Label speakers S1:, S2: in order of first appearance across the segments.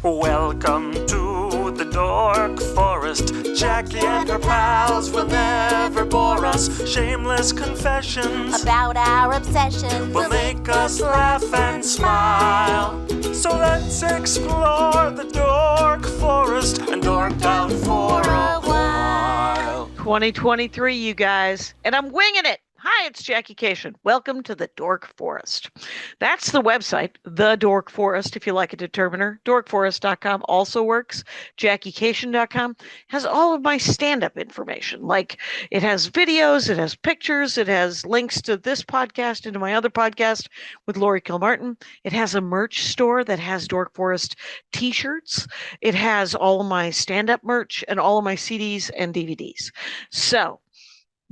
S1: Welcome to the Dork Forest. Jackie and her pals will never bore us. Shameless confessions
S2: about our obsession
S1: will make us laugh and smile. So let's explore the Dork Forest and dork out for a while.
S3: 2023, you guys, and I'm winging it. Hi, it's Jackie Cation. Welcome to the Dork Forest. That's the website, the Dork Forest, if you like a determiner. Dorkforest.com also works. JackieCation.com has all of my stand-up information. Like, it has videos, it has pictures, it has links to this podcast and to my other podcast with Lori Kilmartin. It has a merch store that has Dork Forest t-shirts. It has all of my stand-up merch and all of my CDs and DVDs. So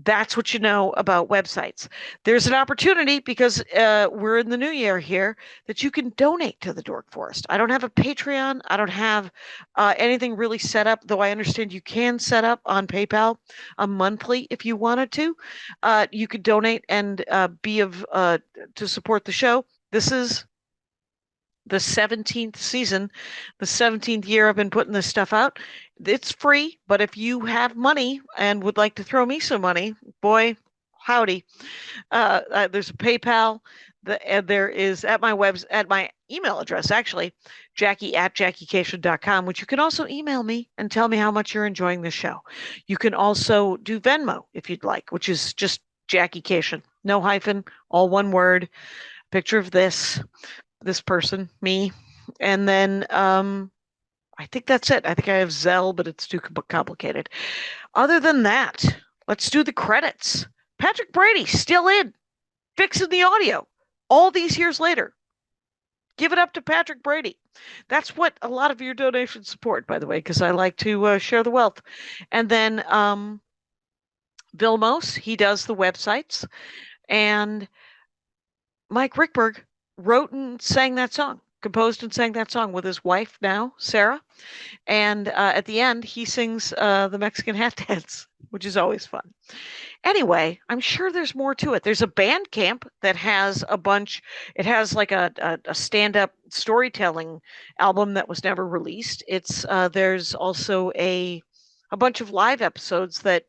S3: that's what you know about websites. There's an opportunity because we're in the new year here that you can donate to the Dork Forest. I don't have a Patreon. I don't have anything really set up, though I understand you can set up on PayPal a monthly if you wanted to. You could donate and be of to support the show. This is the 17th season, the 17th year I've been putting this stuff out. It's free, but if you have money and would like to throw me some money, boy, howdy. There's a PayPal. There is at my email address, actually, Jackie@JackieCation.com, which you can also email me and tell me how much you're enjoying the show. You can also do Venmo if you'd like, which is just Jackie Cation. No hyphen, all one word. Picture of this person, me, and then I think that's it. I think I have Zelle, but it's too complicated. Other than that, let's do the credits. Patrick Brady still in, fixing the audio all these years later. Give it up to Patrick Brady. That's what a lot of your donations support, by the way, because I like to share the wealth. And then Vilmos, he does the websites, and Mike Ruekberg wrote and sang that song, composed and sang that song with his wife now, Sarah. And at the end, he sings the Mexican hat dance, which is always fun. Anyway, I'm sure there's more to it. There's a Bandcamp that has a bunch. It has like a stand-up storytelling album that was never released. There's also a bunch of live episodes that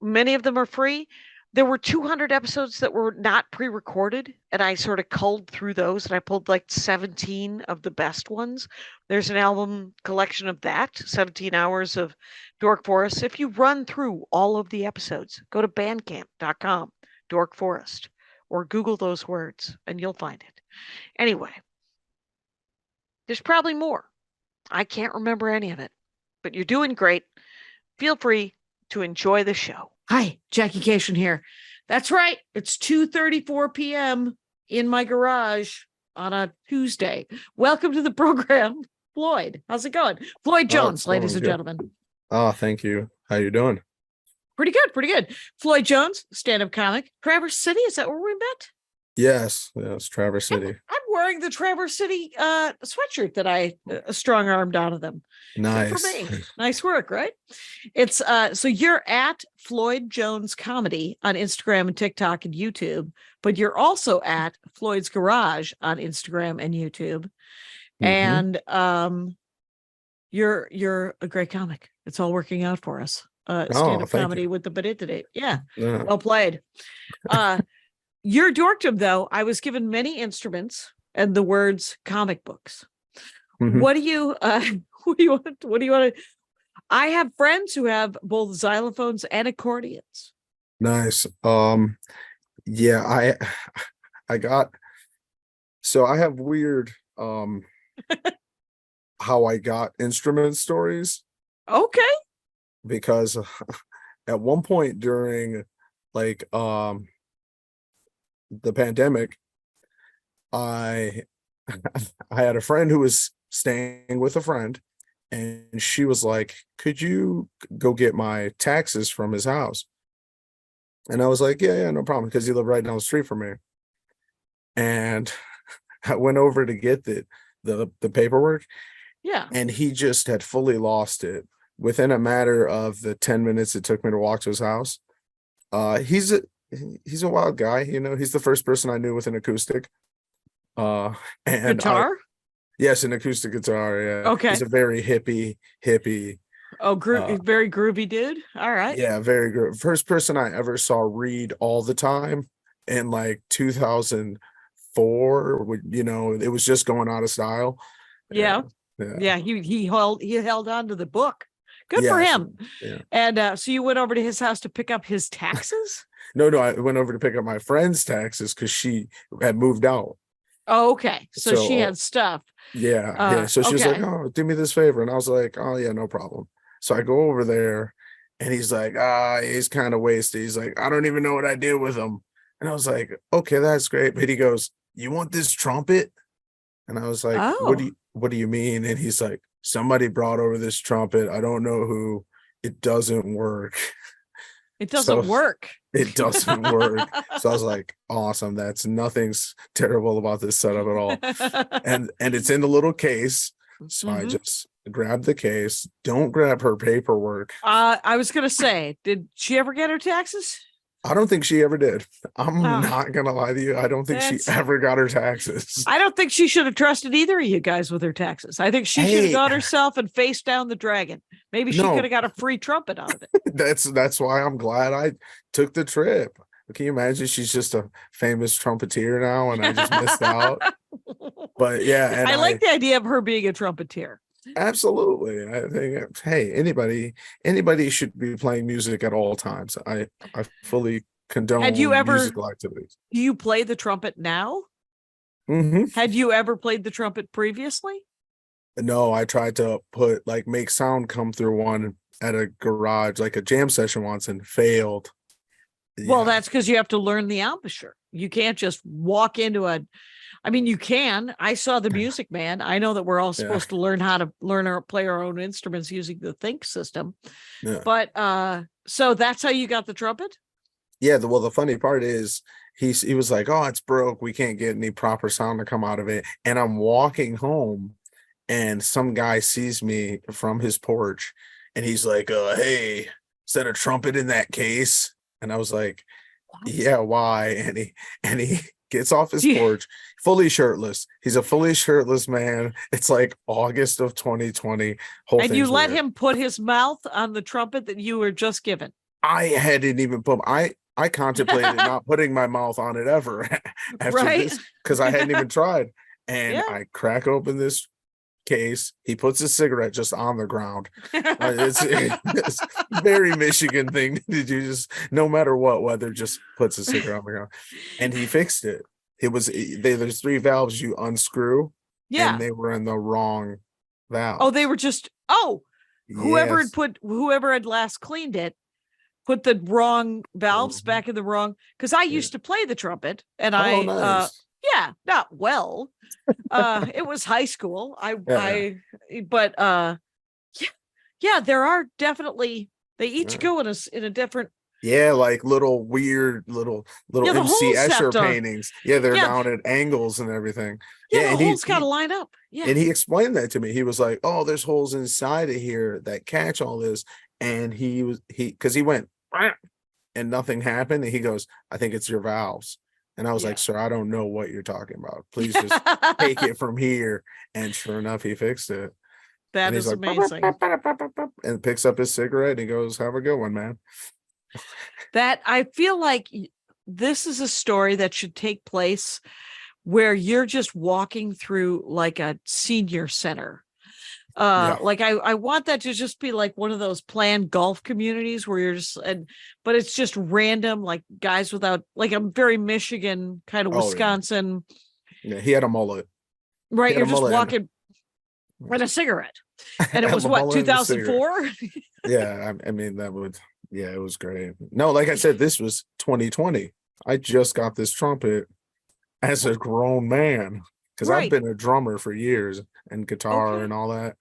S3: many of them are free. There were 200 episodes that were not pre-recorded, and I sort of culled through those, and I pulled like 17 of the best ones. There's an album collection of that, 17 hours of Dork Forest. If you run through all of the episodes, go to bandcamp.com, Dork Forest, or Google those words, and you'll find it. Anyway, there's probably more. I can't remember any of it, but you're doing great. Feel free to enjoy the show. Hi, Jackie Cation here. That's right. It's 2:34 p.m. in my garage on a Tuesday. Welcome to the program, Floyd. How's it going? Floyd Jones, ladies and gentlemen.
S4: Oh, thank you. How you doing?
S3: Pretty good. Floyd Jones, stand-up comic. Traverse City, is that where we met?
S4: Yes, Traverse City.
S3: I'm wearing the Traverse City sweatshirt that I strong-armed out of them.
S4: Nice.
S3: Good for me. Nice work, right? It's so you're at Floyd Jones Comedy on Instagram and TikTok and YouTube, but you're also at Floyd's Garage on Instagram and YouTube.
S4: Mm-hmm.
S3: And you're a great comic. It's all working out for us. Stand-up comedy with the today. Yeah. Well played. Your dorkdom, though, I was given many instruments and the words comic books.
S4: Mm-hmm.
S3: What do you want to? I have friends who have both xylophones and accordions.
S4: Nice. Yeah, I have weird how I got instrument stories.
S3: Okay.
S4: Because at one point during like the pandemic, I had a friend who was staying with a friend, and she was like, could you go get my taxes from his house? And I was like, yeah, no problem, because he lived right down the street from me. And I went over to get the paperwork.
S3: Yeah.
S4: And he just had fully lost it within a matter of the 10 minutes it took me to walk to his house. He's a wild guy, he's the first person I knew with an acoustic. And
S3: guitar?
S4: Yes, an acoustic guitar. Yeah.
S3: Okay.
S4: He's a very hippie.
S3: Oh, very groovy dude. All right.
S4: Yeah, very good. First person I ever saw read all the time in like 2004. It was just going out of style.
S3: Yeah.
S4: Yeah.
S3: He held on to the book. Good for
S4: Yes,
S3: him.
S4: yeah.
S3: And so you went over to his house to pick up his taxes?
S4: No, I went over to pick up my friend's taxes because she had moved out.
S3: Oh, okay. So she
S4: So,
S3: had stuff.
S4: yeah. So she was like,
S3: Okay.
S4: "Oh, do me this favor," and I was like, "Oh yeah, no problem." So I go over there, and he's like, he's kind of wasted. He's like, "I don't even know what I did with him," and I was like, "Okay, that's great." But he goes, "You want this trumpet?" And I was like,
S3: Oh.
S4: What do you mean?" And he's like, "Somebody brought over this trumpet. I don't know who. It doesn't work."
S3: It doesn't work.
S4: It doesn't work. So I was like, awesome. Nothing's terrible about this setup at all. And it's in the little case. So I just grabbed the case. Don't grab her paperwork.
S3: I was gonna say, did she ever get her taxes?
S4: I don't think she ever did. I'm not gonna lie to you. I don't think she ever got her taxes.
S3: I don't think she should have trusted either of you guys with her taxes. I think she should have gone herself and faced down the dragon. Maybe she could have got a free trumpet out of it.
S4: That's why I'm glad I took the trip. Can you imagine? She's just a famous trumpeter now, and I just missed out. But yeah, and
S3: I like the idea of her being a trumpeter.
S4: Absolutely. I think, hey, anybody should be playing music at all times. I fully condone musical activities.
S3: Do you play the trumpet now? Had you ever played the trumpet previously?
S4: No, I tried to make sound come through one at a garage, like a jam session once, and failed.
S3: Well, that's because you have to learn the embouchure. You can't just walk into you can. I saw The Music Man. I know that we're all supposed to learn how to play our own instruments using the Think system. Yeah. But so that's how you got the trumpet?
S4: Yeah. The funny part is he was like, "Oh, it's broke. We can't get any proper sound to come out of it." And I'm walking home, and some guy sees me from his porch, and he's like, "Hey, is that a trumpet in that case?" And I was like, "What? Yeah, why?" And he gets off his porch, fully shirtless. He's a fully shirtless man. It's like August of 2020.
S3: And you let him put his mouth on the trumpet that you were just given.
S4: I hadn't even I contemplated not putting my mouth on it ever after this, because I hadn't even tried. And I crack open this case. He puts his cigarette just on the ground. It's very Michigan thing to do. Just no matter what weather, just puts a cigarette on the ground. And he fixed it. There's 3 valves you unscrew. Yeah. And they were in the wrong valve.
S3: Oh, they were just whoever had last cleaned it put the wrong valves back in the wrong, because I used to play the trumpet, and nice. Not well. It was high school. There are definitely, they each go in a different.
S4: Yeah, like little weird little MC Escher paintings. Yeah, they're down at angles and everything.
S3: Yeah, the holes got to line up. Yeah.
S4: And he explained that to me. He was like, "Oh, there's holes inside of here that catch all this." And he went and nothing happened. And he goes, "I think it's your valves." And I was like, "Sir, I don't know what you're talking about. Please just take it from here." And sure enough, he fixed it.
S3: That is amazing.
S4: And picks up his cigarette and he goes, "Have a good one, man."
S3: That, I feel like this is a story that should take place where you're just walking through like a senior center. Like I want that to just be like one of those planned golf communities where you're just, but it's just random, like guys without, like, a very Michigan kind of Wisconsin.
S4: Yeah, he had a mullet.
S3: Right, you're just walking with a cigarette. And it was what, 2004?
S4: Yeah, I mean, it was great. No, like I said, this was 2020. I just got this trumpet as a grown man, because I've been a drummer for years, and guitar and all that.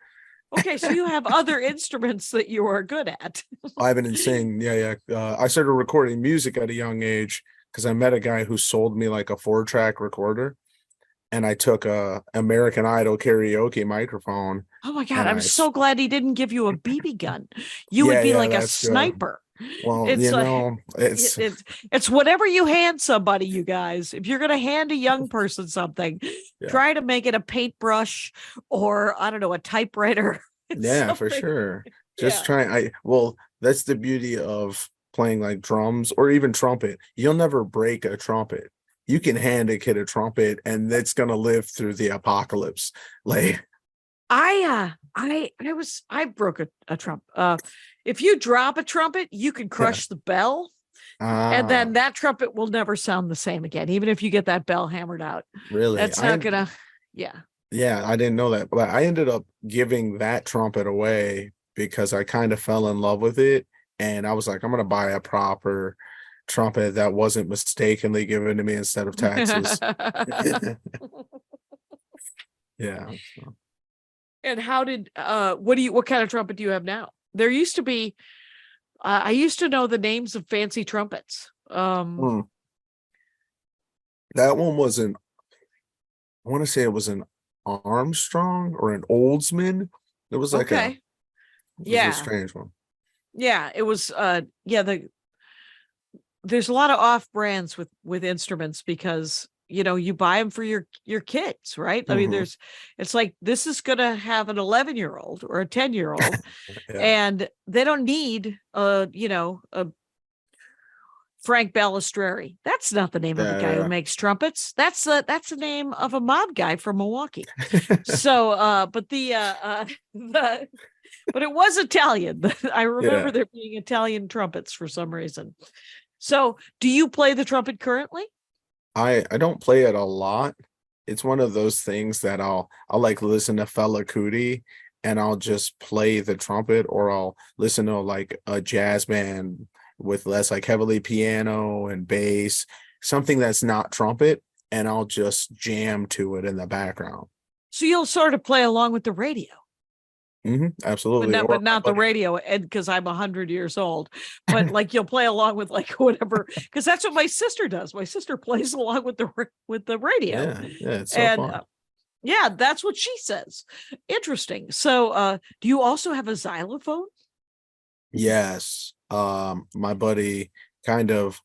S3: Okay, so you have other instruments that you are good at.
S4: I've been singing. I started recording music at a young age because I met a guy who sold me like a 4-track recorder, and I took a American Idol karaoke microphone.
S3: Oh my God, I'm so glad he didn't give you a BB gun. You would be like a sniper.
S4: Well,
S3: It's
S4: you
S3: like
S4: know, it's
S3: it's whatever you hand somebody, you guys. If you're gonna hand a young person something,
S4: yeah,
S3: try to make it a paintbrush or I don't know, a typewriter.
S4: yeah, for
S3: Something.
S4: sure. Just
S3: Yeah.
S4: try. That's the beauty of playing like drums or even trumpet. You'll never break a trumpet. You can hand a kid a trumpet, and it's gonna live through the apocalypse. Like,
S3: I broke a trump. If you drop a trumpet, you can
S4: yeah,
S3: crush the bell, and
S4: ah,
S3: then that trumpet will never sound the same again, even if you get that bell hammered out.
S4: really?
S3: That's not gonna, yeah.
S4: Yeah, I didn't know that, but I ended up giving that trumpet away because I kind of fell in love with it, and I was like, I'm gonna buy a proper trumpet that wasn't mistakenly given to me instead of taxes. Yeah. So,
S3: And how did what kind of trumpet do you have now? There used to be I used to know the names of fancy trumpets.
S4: hmm. That one was an, I want to say it was an Armstrong or an Oldsman. It was like
S3: Okay.
S4: it was a
S3: Yeah.
S4: strange one.
S3: Yeah, it was there's a lot of off brands with instruments because you buy them for your kids, right? I mean,
S4: Mhm.
S3: it's like this is gonna have an 11-year-old or a 10-year-old,
S4: Yeah,
S3: and they don't need a Frank Balistreri. That's not the name of the guy who
S4: yeah,
S3: makes trumpets. That's the name of a mod guy from Milwaukee. So but the but it was Italian. I remember
S4: yeah.
S3: there being Italian trumpets for some reason. So, do you play the trumpet currently?
S4: I don't play it a lot. It's one of those things that I'll like listen to Fela Kuti and I'll just play the trumpet, or I'll listen to like a jazz band with less like heavily piano and bass, something that's not trumpet, and I'll just jam to it in the background.
S3: So you'll sort of play along with the radio,
S4: Absolutely. Or
S3: but
S4: my
S3: not the
S4: buddy.
S3: radio, and because I'm 100 years old, but like you'll play along with like whatever, because that's what my sister does. My sister plays along with the radio,
S4: Yeah, yeah, it's so
S3: and
S4: fun.
S3: yeah, that's what she says. Interesting. So, do you also have a xylophone?
S4: Yes. My buddy kind of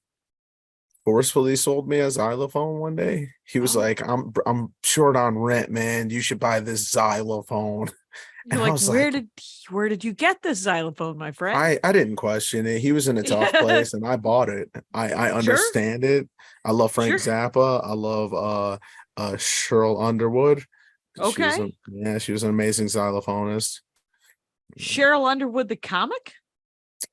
S4: forcefully sold me a xylophone one day. He was
S3: Oh,
S4: like, I'm short on rent, man. You should buy this xylophone."
S3: you're
S4: And I
S3: like,
S4: was like,
S3: where did you get this xylophone, my friend?
S4: I didn't question it. He was in a tough place and I bought it. I
S3: Sure,
S4: understand it. I love Frank
S3: sure.
S4: Zappa. I love Cheryl Underwood.
S3: Okay.
S4: She was an amazing xylophonist.
S3: Cheryl Underwood, the comic?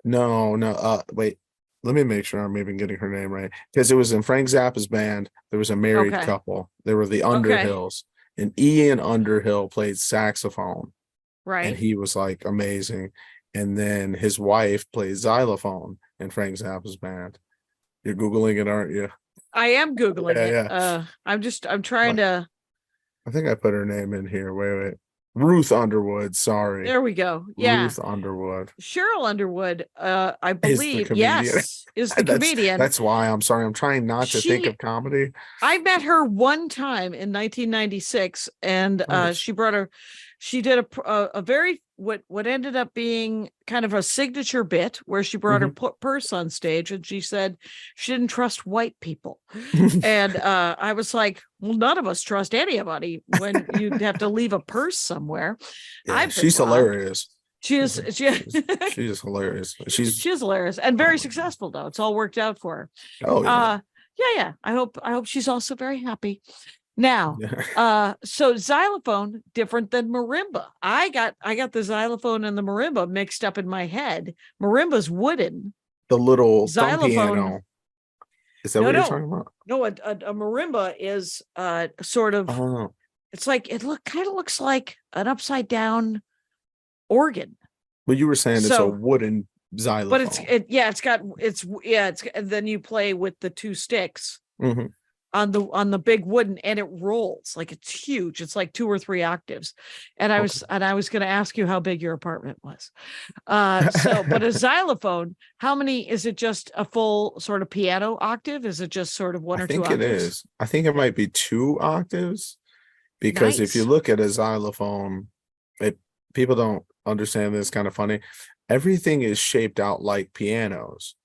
S4: No, no. Wait. Let me make sure I'm even getting her name right. Because it was in Frank Zappa's band. There was a married
S3: Okay.
S4: couple. They were the
S3: Okay.
S4: Underhills, and Ian Underhill played saxophone, and
S3: Right.
S4: he was like amazing. And then his wife played xylophone in Frank Zappa's band. You're googling it, aren't you?
S3: I am Googling
S4: Yeah,
S3: it.
S4: yeah.
S3: I'm trying
S4: What?
S3: to,
S4: I think I put her name in here. Wait. Ruth Underwood. Sorry,
S3: there we go. Yeah.
S4: Ruth Underwood
S3: Cheryl Underwood, I
S4: is the
S3: believe,
S4: comedian.
S3: yes, is the
S4: that's
S3: comedian.
S4: that's why I'm sorry. I'm trying not to think
S3: She
S4: of comedy.
S3: I met her one time in 1996, and
S4: Nice.
S3: she did a very what ended up being kind of a signature bit where she brought her
S4: Mhm.
S3: purse on stage, and she said she didn't trust white people, and I was like, well, none of us trust anybody when you'd have to leave a purse somewhere.
S4: Yeah,
S3: I've been
S4: she's
S3: robbed.
S4: hilarious.
S3: She is
S4: She is hilarious.
S3: she is hilarious and
S4: Oh
S3: very
S4: my God.
S3: successful though. It's all worked out for her.
S4: Oh yeah.
S3: Yeah. I hope she's also very happy. Now,
S4: Yeah.
S3: so xylophone different than marimba. I got the xylophone and the marimba mixed up in my head. Marimba's wooden.
S4: The little thumb
S3: Xylophone,
S4: piano. Is that
S3: no,
S4: what you're
S3: no,
S4: talking about?
S3: no. A marimba is sort of.
S4: Oh,
S3: It's like kind of looks like an upside down organ.
S4: but you were saying it's a
S3: So,
S4: wooden
S3: but
S4: xylophone.
S3: it's and then you play with the two sticks
S4: Hmm.
S3: on the big wooden, and it rolls like it's huge. It's like 2 or 3 octaves. And
S4: Okay.
S3: I was going to ask you how big your apartment was. So but a xylophone, how many is it? Just a full sort of piano octave? Is it just sort of one
S4: I
S3: or two
S4: think it
S3: octaves?
S4: is. I think it might be 2 octaves, because if you
S3: Nice.
S4: look at a xylophone, it people don't understand this, kind of funny. everything is shaped out like pianos.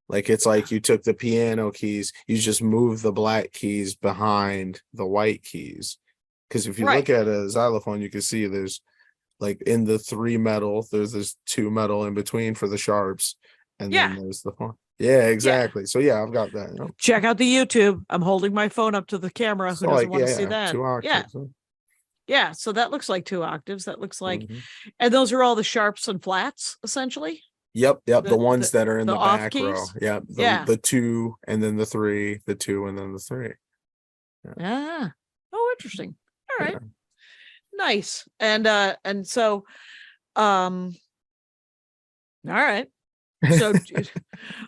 S4: Like it's like you took the piano keys, you just move the black keys behind the white keys. Because if you look
S3: Right.
S4: at a xylophone, you can see there's like in the 3 metal, there's this 2 metal in between for the sharps, and
S3: Yeah.
S4: then there's the horn. Yeah, exactly. So yeah, I've got that. Yep.
S3: Check out the YouTube. I'm holding my phone up to the camera.
S4: So
S3: Who doesn't
S4: like,
S3: want to see that?
S4: 2
S3: Yeah.
S4: octaves.
S3: Yeah. So that looks like 2 octaves. That looks like,
S4: Mhm.
S3: and those are all the sharps and flats, essentially.
S4: Yep, the
S3: The
S4: ones that are in
S3: the
S4: the
S3: off
S4: back row.
S3: keys?
S4: Yeah,
S3: Yeah.
S4: the 2 and then the 3, the 2 and then the 3.
S3: Ah. Oh, interesting. All right.
S4: Yeah.
S3: Nice. And so all right. So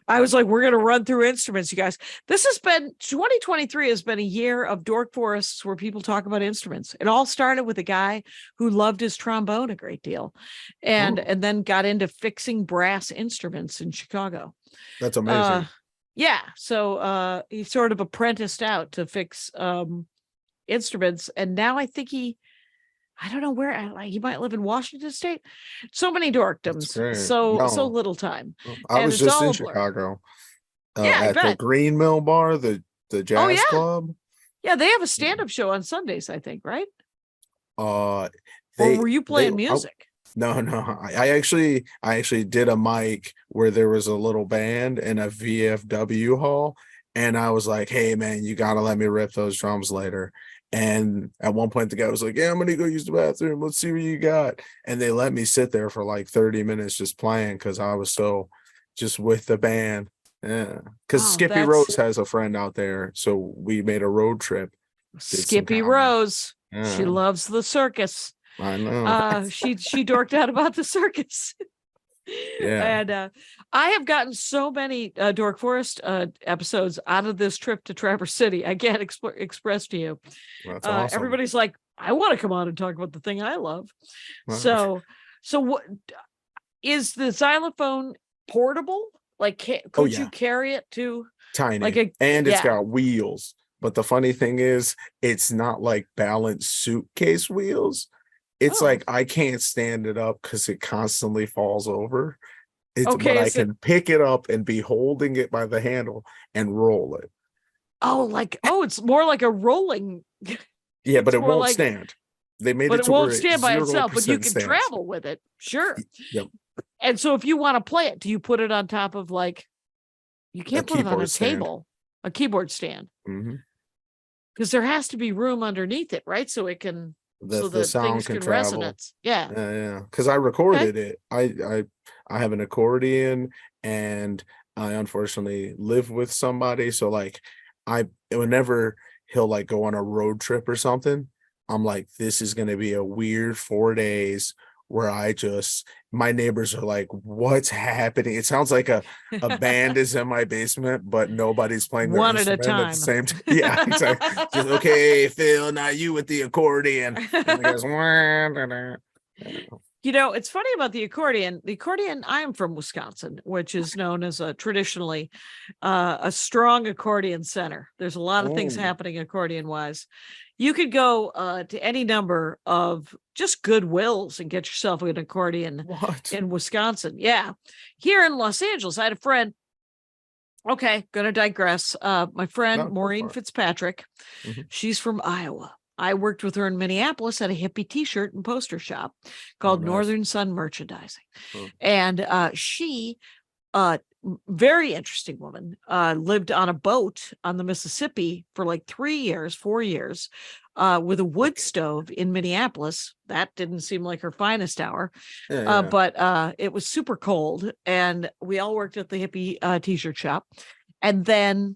S3: I was like, we're going to run through instruments, you guys. 2023 has been a year of Dork Forests where people talk about instruments. It all started with a guy who loved his trombone a great deal and then got into fixing brass instruments in Chicago.
S4: That's amazing.
S3: Yeah. So he sort of apprenticed out to fix instruments. And now I think I don't know where, he might live in Washington State. So many dorkdoms, so
S4: No.
S3: little time.
S4: I
S3: and
S4: was
S3: it's
S4: just
S3: all
S4: in
S3: a blur.
S4: Chicago
S3: Yeah, I
S4: at the
S3: bet.
S4: Green Mill Bar, the jazz
S3: yeah.
S4: club.
S3: Yeah, they have a stand-up show on Sundays, I think, right?
S4: Or
S3: Or were you playing music?
S4: No. I actually did a mic where there was a little band in a VFW hall, and I was like, "Hey man, you gotta let me rip those drums later." And at one point, the guy was like, "Yeah, I'm gonna go use the bathroom. Let's see what you got." And they let me sit there for like 30 minutes just playing because I was so just with the band. Yeah, because Skippy Rose has a friend out there, so we made a road trip.
S3: Skippy Rose.
S4: Yeah.
S3: She loves the circus.
S4: I know.
S3: She dorked out about the circus.
S4: Yeah.
S3: And I have gotten so many Dork Forest episodes out of this trip to Traverse City. I can't express to you.
S4: That's awesome.
S3: Everybody's like, I want to come on and talk about the thing I love.
S4: Wow.
S3: So what is the xylophone portable? Like, could you carry it to
S4: tiny?
S3: Like
S4: it's got wheels. But the funny thing is, it's not like balanced suitcase wheels. It's like I can't stand it up because it constantly falls over. But I can pick it up and be holding it by the handle and roll it.
S3: It's more like a rolling.
S4: Yeah, but it won't stand. They made it to where it won't
S3: stand by itself, but you can travel with it. Sure.
S4: Yep.
S3: And so if you want to play it, do you put it on top of you can't put it on a table, a keyboard stand? Because there has to be room underneath it, right? So it can,
S4: the sound
S3: things
S4: can travel.
S3: resonance. Yeah.
S4: Yeah. Because I recorded it. I have an accordion, and I unfortunately live with somebody. So whenever he'll go on a road trip or something, I'm like, this is gonna be a weird 4 days where my neighbors are like, what's happening? It sounds like a band is in my basement, but nobody's playing their
S3: one at a time.
S4: At the same time. Yeah, exactly. Just, okay, Phil, now you with the accordion. And it goes,
S3: it's funny about the accordion. The accordion, I am from Wisconsin, which is known as traditionally a strong accordion center. There's a lot of things happening accordion wise. You could go to any number of just Goodwills and get yourself an accordion in Wisconsin. Yeah. Here in Los Angeles, I had a friend. Okay, gonna digress. My friend Maureen Fitzpatrick, she's from Iowa. I worked with her in Minneapolis at a hippie t-shirt and poster shop called Northern Sun Merchandising. And she, very interesting woman, lived on a boat on the Mississippi for 4 years, with a wood stove in Minneapolis. That didn't seem like her finest hour, but it was super cold. And we all worked at the hippie t-shirt shop. And then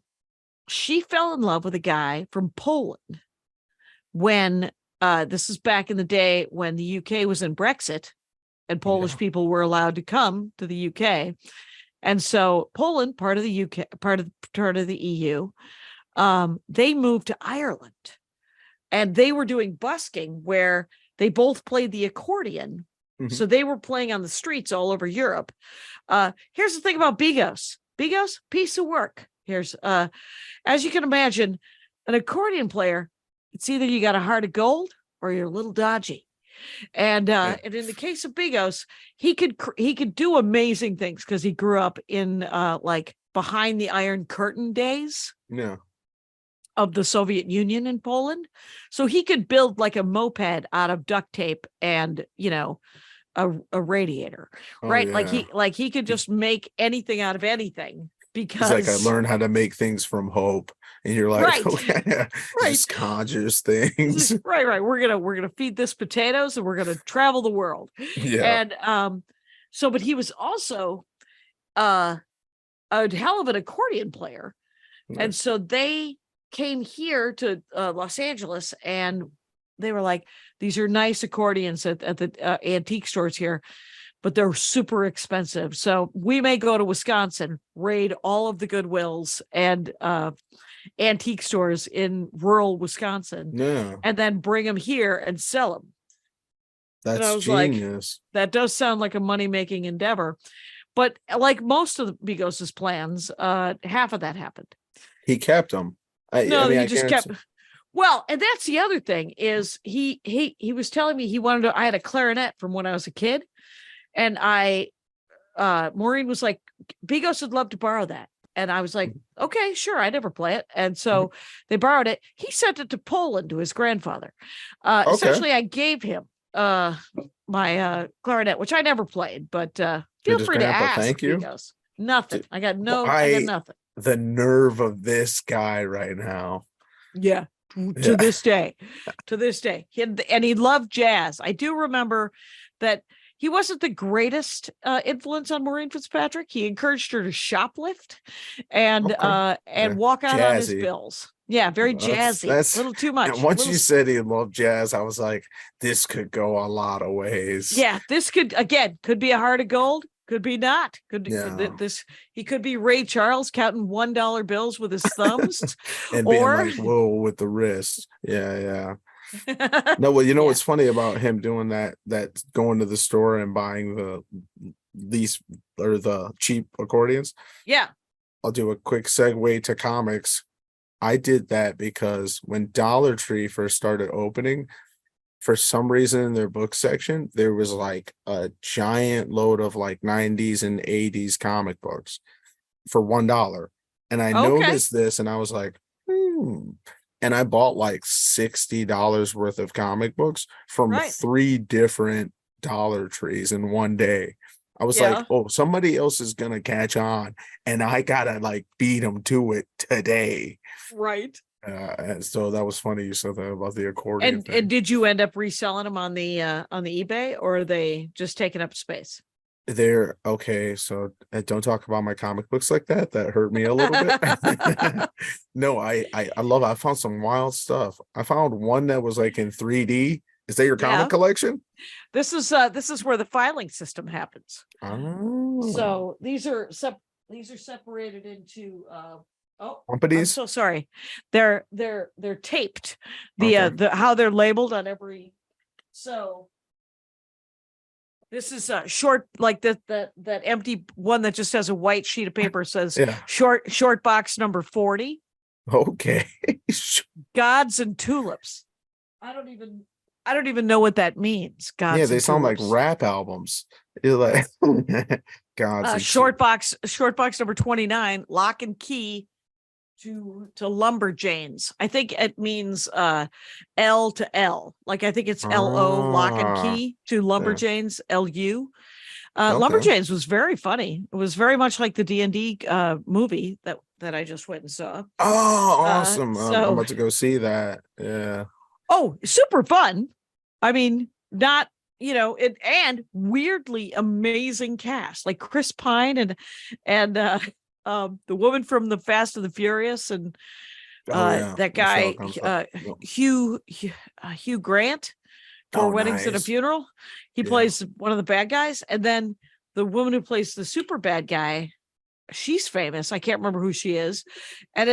S3: she fell in love with a guy from Poland when this is back in the day when the UK was in Brexit and Polish people were allowed to come to the UK. And so Poland, part of the UK, part of the EU, they moved to Ireland, and they were doing busking where they both played the accordion. So they were playing on the streets all over Europe. Here's the thing about Bigos. Bigos, piece of work. Here's, as you can imagine, an accordion player, it's either you got a heart of gold or you're a little dodgy. And and in the case of Bigos, he could do amazing things because he grew up in like behind the Iron Curtain days
S4: Yeah.
S3: of the Soviet Union in Poland. So he could build like a moped out of duct tape and, you know, a radiator,
S4: Oh,
S3: right?
S4: yeah.
S3: Like he could just make anything out of anything
S4: He's like, I
S3: because
S4: learned how to make things from hope. And you're like,
S3: right,
S4: okay,
S3: right.
S4: just conjures things.
S3: Right. We're gonna feed this potatoes and we're gonna travel the world.
S4: Yeah.
S3: And so but he was also a hell of an accordion player. And
S4: Nice.
S3: so they came here to Los Angeles and they were like, these are nice accordions at the antique stores here, but they're super expensive. So we may go to Wisconsin, raid all of the Goodwills and antique stores in rural Wisconsin,
S4: Yeah.
S3: and then bring them here and sell them. And I
S4: That's
S3: was like,
S4: genius.
S3: that does sound like a money-making endeavor. But like most of the Bigos's plans, half of that happened.
S4: He kept them. I
S3: No,
S4: mean,
S3: he
S4: I
S3: just
S4: guarantee.
S3: kept. Well, and that's the other thing is he was telling me he wanted to. I had a clarinet from when I was a kid, and Maureen was like, Bigos would love to borrow that. And I was like, okay, sure. I never play it. And so they borrowed it. He sent it to Poland to his grandfather.
S4: Okay.
S3: Essentially, I gave him my clarinet, which I never played, but
S4: Did
S3: feel
S4: his
S3: free to
S4: grandpa
S3: ask.
S4: thank you?
S3: Bigos. Nothing.
S4: Did-
S3: I got
S4: I-
S3: nothing.
S4: The nerve of this guy right now.
S3: Yeah.
S4: Yeah.
S3: To this day. And he loved jazz. I do remember that he wasn't the greatest influence on Maureen Fitzpatrick. He encouraged her to shoplift and
S4: Okay.
S3: and
S4: Yeah.
S3: walk out on his
S4: Jazzy.
S3: bills. Yeah, very jazzy.
S4: That's
S3: A little too much.
S4: and once
S3: Little
S4: you said he loved jazz, I was like, this could go a lot of ways.
S3: yeah, this could be a heart of gold, could be not.
S4: Yeah.
S3: He could be Ray Charles counting $1 bills with his thumbs.
S4: And being
S3: or
S4: like, whoa, with the wrist. Yeah. No, well, you know
S3: Yeah.
S4: what's funny about him doing that going to the store and buying the least or the cheap accordions.
S3: Yeah.
S4: I'll do a quick segue to comics. I did that because when Dollar Tree first started opening, for some reason in their book section, there was like a giant load of like 90s and 80s comic books for $1. And I noticed this and I was like, and I bought like $60 worth of comic books from 3 different Dollar Trees in one day. I was like, oh, somebody else is gonna catch on, and I gotta like beat them to it today.
S3: Right.
S4: And so that was funny you said that about the accordion thing.
S3: And did you end up reselling them on the eBay, or are they just taking up space?
S4: They're okay. So don't talk about my comic books like that. That hurt me a little bit. No, I love it. I found some wild stuff. I found one that was like in 3D. Is that your comic collection?
S3: This is where the filing system happens.
S4: Oh.
S3: So these are separated into
S4: companies.
S3: I'm so sorry. They're taped. The how they're labeled on every. So this is a short, like that empty one that just has a white sheet of paper says short box number 40.
S4: Okay.
S3: Gods and Tulips. I don't even know what that means. Gods.
S4: Yeah, they
S3: and
S4: sound
S3: Tulips.
S4: like rap albums. You're like Gods.
S3: Short box number 29. Lock and key to Lumberjanes. I think it means L to L. Like I think it's LO, lock and key to Lumberjanes, LU. Lumberjanes was very funny. It was very much like the D&D movie that I just went and saw.
S4: Oh, awesome. I'm about to go see that. Yeah.
S3: Oh, super fun. I mean, not, and weirdly amazing cast, like Chris Pine and the woman from the Fast and the Furious and that guy Hugh Grant for Weddings and a Funeral. He plays one of the bad guys, and then the woman who plays the super bad guy, she's famous. I can't remember who she is, and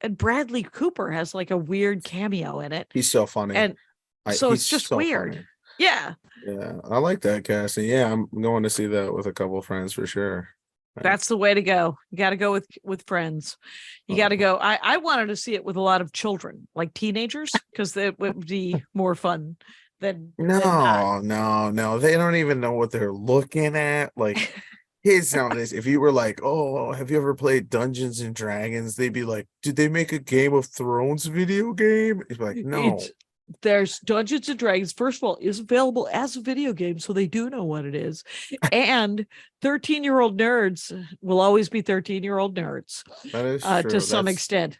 S3: and Bradley Cooper has like a weird cameo in it.
S4: He's so funny,
S3: and so it's just so weird. Funny. Yeah,
S4: I like that casting. Yeah, I'm going to see that with a couple of friends for sure.
S3: That's the way to go. You got to go with friends. You got to go. I wanted to see it with a lot of children, like teenagers, because that would be more fun than not.
S4: No. They don't even know what they're looking at. Like kids nowadays, if you were like, "Oh, have you ever played Dungeons and Dragons?" They'd be like, "Did they make a Game of Thrones video game?" It's like, no.
S3: There's Dungeons and Dragons, first of all, is available as a video game, so they do know what it is. And 13-year-old nerds will always be 13-year-old nerds.
S4: That is true.
S3: To some extent.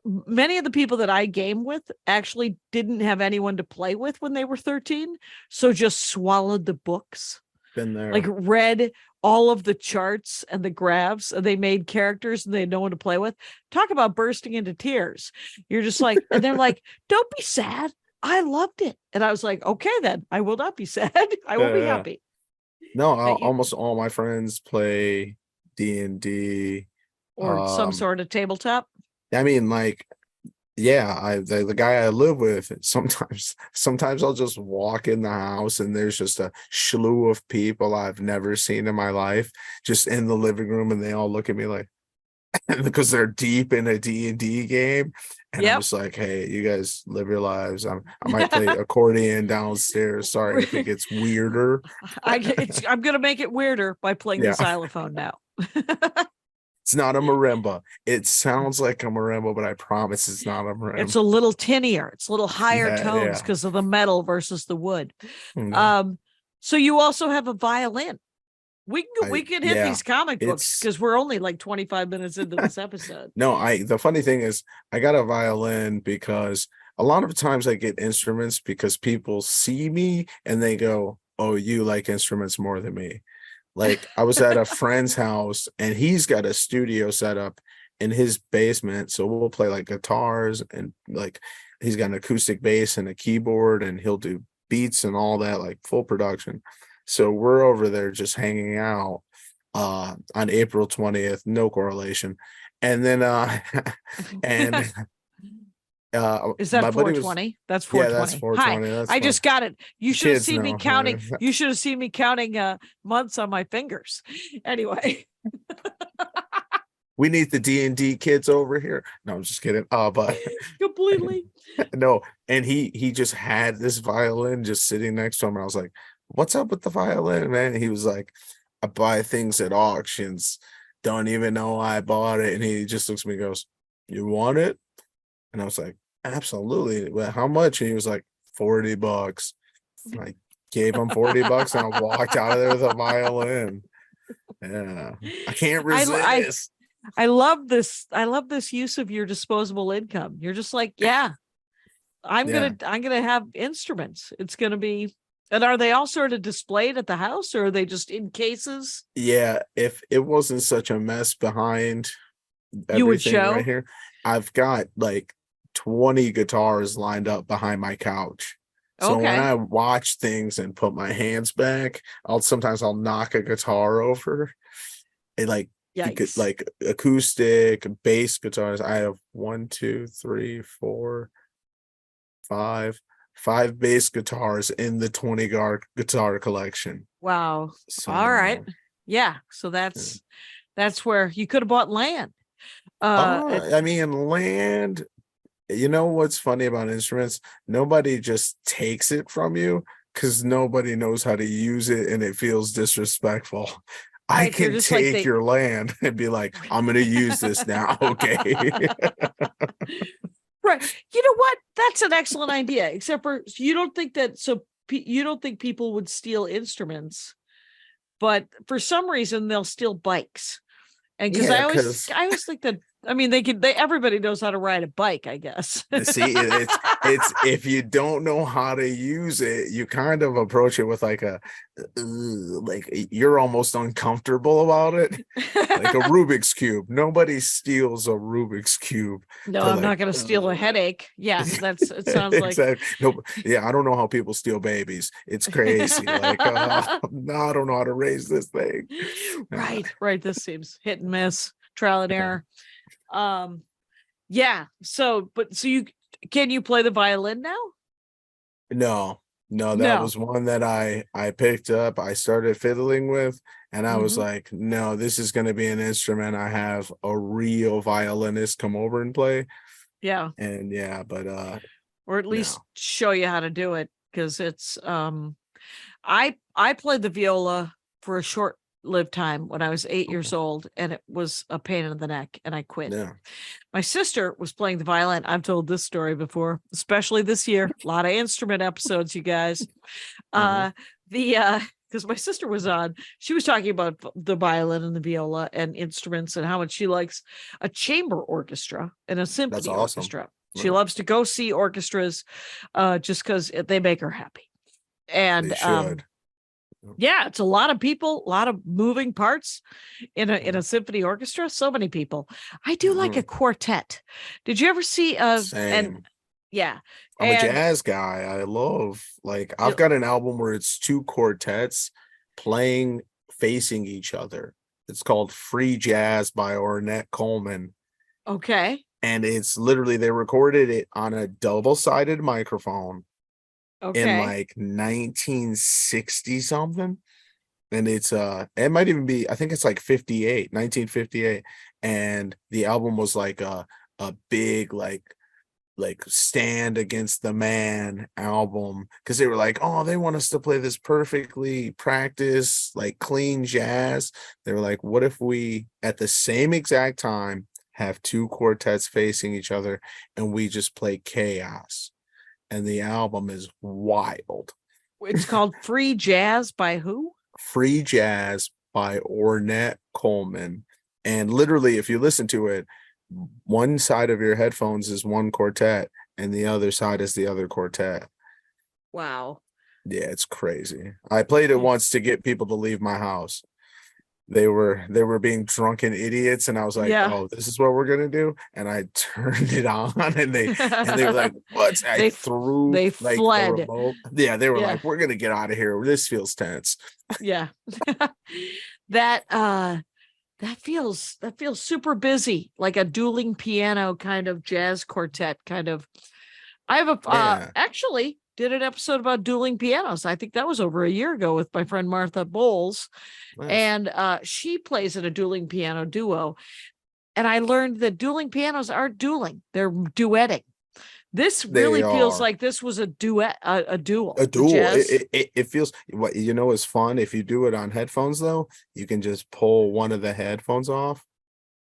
S3: Many of the people that I game with actually didn't have anyone to play with when they were 13, so just swallowed the books.
S4: Been there.
S3: Like read all of the charts and the graphs, and they made characters and they had no one to play with. Talk about bursting into tears. You're just like, and they're like, don't be sad. I loved it. And I was like, okay, then I will not be sad. I will be happy.
S4: No, almost all my friends play D&D
S3: or some sort of tabletop.
S4: I mean, like, yeah, the guy I live with, sometimes I'll just walk in the house and there's just a slew of people I've never seen in my life just in the living room, and they all look at me like, because they're deep in a D&D game, and I'm just like, hey, you guys live your lives. I might play accordion downstairs. Sorry if it gets weirder.
S3: I'm gonna make it weirder by playing the xylophone now.
S4: It's not a marimba. It sounds like a marimba, but I promise it's not a marimba.
S3: It's a little tinnier. It's a little higher tones because of the metal versus the wood. So you also have a violin. We can hit these comic books because we're only like 25 minutes into this episode.
S4: The funny thing is I got a violin because a lot of times I get instruments because people see me and they go, oh, you like instruments more than me. Like I was at a friend's house and he's got a studio set up in his basement. So we'll play like guitars, and like he's got an acoustic bass and a keyboard, and he'll do beats and all that, like full production. So we're over there just hanging out on April 20th, no correlation. And then and
S3: is that 420? That's 420.
S4: Yeah, that's 420.
S3: Hi,
S4: that's
S3: I just got it. You should have seen me counting.
S4: Right?
S3: You should have seen me counting months on my fingers. Anyway.
S4: We need the D&D kids over here. No, I'm just kidding. But
S3: completely.
S4: No, and he just had this violin just sitting next to him. And I was like, what's up with the violin, man? And he was like, I buy things at auctions. Don't even know I bought it. And he just looks at me and goes, you want it? And I was like, absolutely. Well, how much? And he was like, $40. And I gave him $40 and I walked out of there with a violin. Yeah. I can't resist.
S3: I love this. I love this use of your disposable income. You're just like, I'm gonna have instruments. It's gonna be. And are they all sort of displayed at the house, or are they just in cases?
S4: Yeah, if it wasn't such a mess behind everything
S3: you would show
S4: right here, I've got like 20 guitars lined up behind my couch. So when I watch things and put my hands back, I'll knock a guitar over. It like acoustic bass guitars. I have 1, 2, 3, 4, 5 bass guitars in the 20 guitar collection.
S3: Wow.
S4: So,
S3: all right. Yeah. So that's where you could have bought land.
S4: I mean, land. You know what's funny about instruments? Nobody just takes it from you because nobody knows how to use it, and it feels disrespectful. I can take your land and be like, I'm going to use this now. Okay.
S3: Right. You know what? That's an excellent idea, except for you don't think people would steal instruments, but for some reason they'll steal bikes. And because I always think that, I mean, everybody knows how to ride a bike, I guess.
S4: See, it's if you don't know how to use it, you kind of approach it with like you're almost uncomfortable about it. Like a Rubik's Cube. Nobody steals a Rubik's Cube.
S3: No, I'm not going to steal a headache. Yeah, it sounds like.
S4: Exactly. No, yeah, I don't know how people steal babies. It's crazy. Like, no, I don't know how to raise this thing.
S3: Right. This seems hit and miss, trial and error. So can you play the violin now?
S4: No, that was one that I picked up. I started fiddling with, and I was like, no, this is going to be an instrument I have a real violinist come over and play.
S3: Yeah.
S4: And or
S3: at least show you how to do it. because it's I played the viola for a short-lived time when I was 8 years old, and it was a pain in the neck, and I quit.
S4: Yeah.
S3: My sister was playing the violin. I've told this story before, especially this year. A lot of instrument episodes, you guys. Because my sister was on, she was talking about the violin and the viola and instruments and how much she likes a chamber orchestra and a symphony
S4: That's awesome.
S3: orchestra. She
S4: Yeah.
S3: loves to go see orchestras just because they make her happy. And
S4: They should.
S3: yeah, it's a lot of people, a lot of moving parts in a symphony orchestra. So many people. I do like a quartet. Did you ever see
S4: Same.
S3: and yeah.
S4: I'm a jazz guy. I love, like, I've got an album where it's two quartets playing facing each other. It's called Free Jazz by Ornette Coleman.
S3: Okay.
S4: And it's literally, they recorded it on a double-sided microphone in like 1960 something. And it's it might even be, I think it's like 1958. And the album was like a big like stand against the man album, because they were like, oh, they want us to play this perfectly practiced, like clean jazz. They were like, what if we at the same exact time have two quartets facing each other and we just play chaos? And the album is wild.
S3: It's called Free Jazz by who?
S4: Free Jazz by Ornette Coleman. And literally, if you listen to it, one side of your headphones is one quartet and the other side is the other quartet.
S3: Wow.
S4: Yeah, it's crazy. I played it once to get people to leave my house. They were being drunken idiots, and I was like, oh, this is what we're gonna do. And I turned it on, and they were like, what? They threw
S3: they
S4: like
S3: fled.
S4: the remote. Yeah, they were like, we're gonna get out of here. This feels tense.
S3: Yeah. That feels super busy, like a dueling piano kind of jazz quartet kind of. I have actually did an episode about dueling pianos. I think that was over a year ago with my friend Martha Bowles. Nice. And she plays in a dueling piano duo. And I learned that dueling pianos aren't dueling, they're duetting. This really feels like this was a duet, a duel.
S4: A duel. It feels, what you know is fun. If you do it on headphones, though, you can just pull one of the headphones off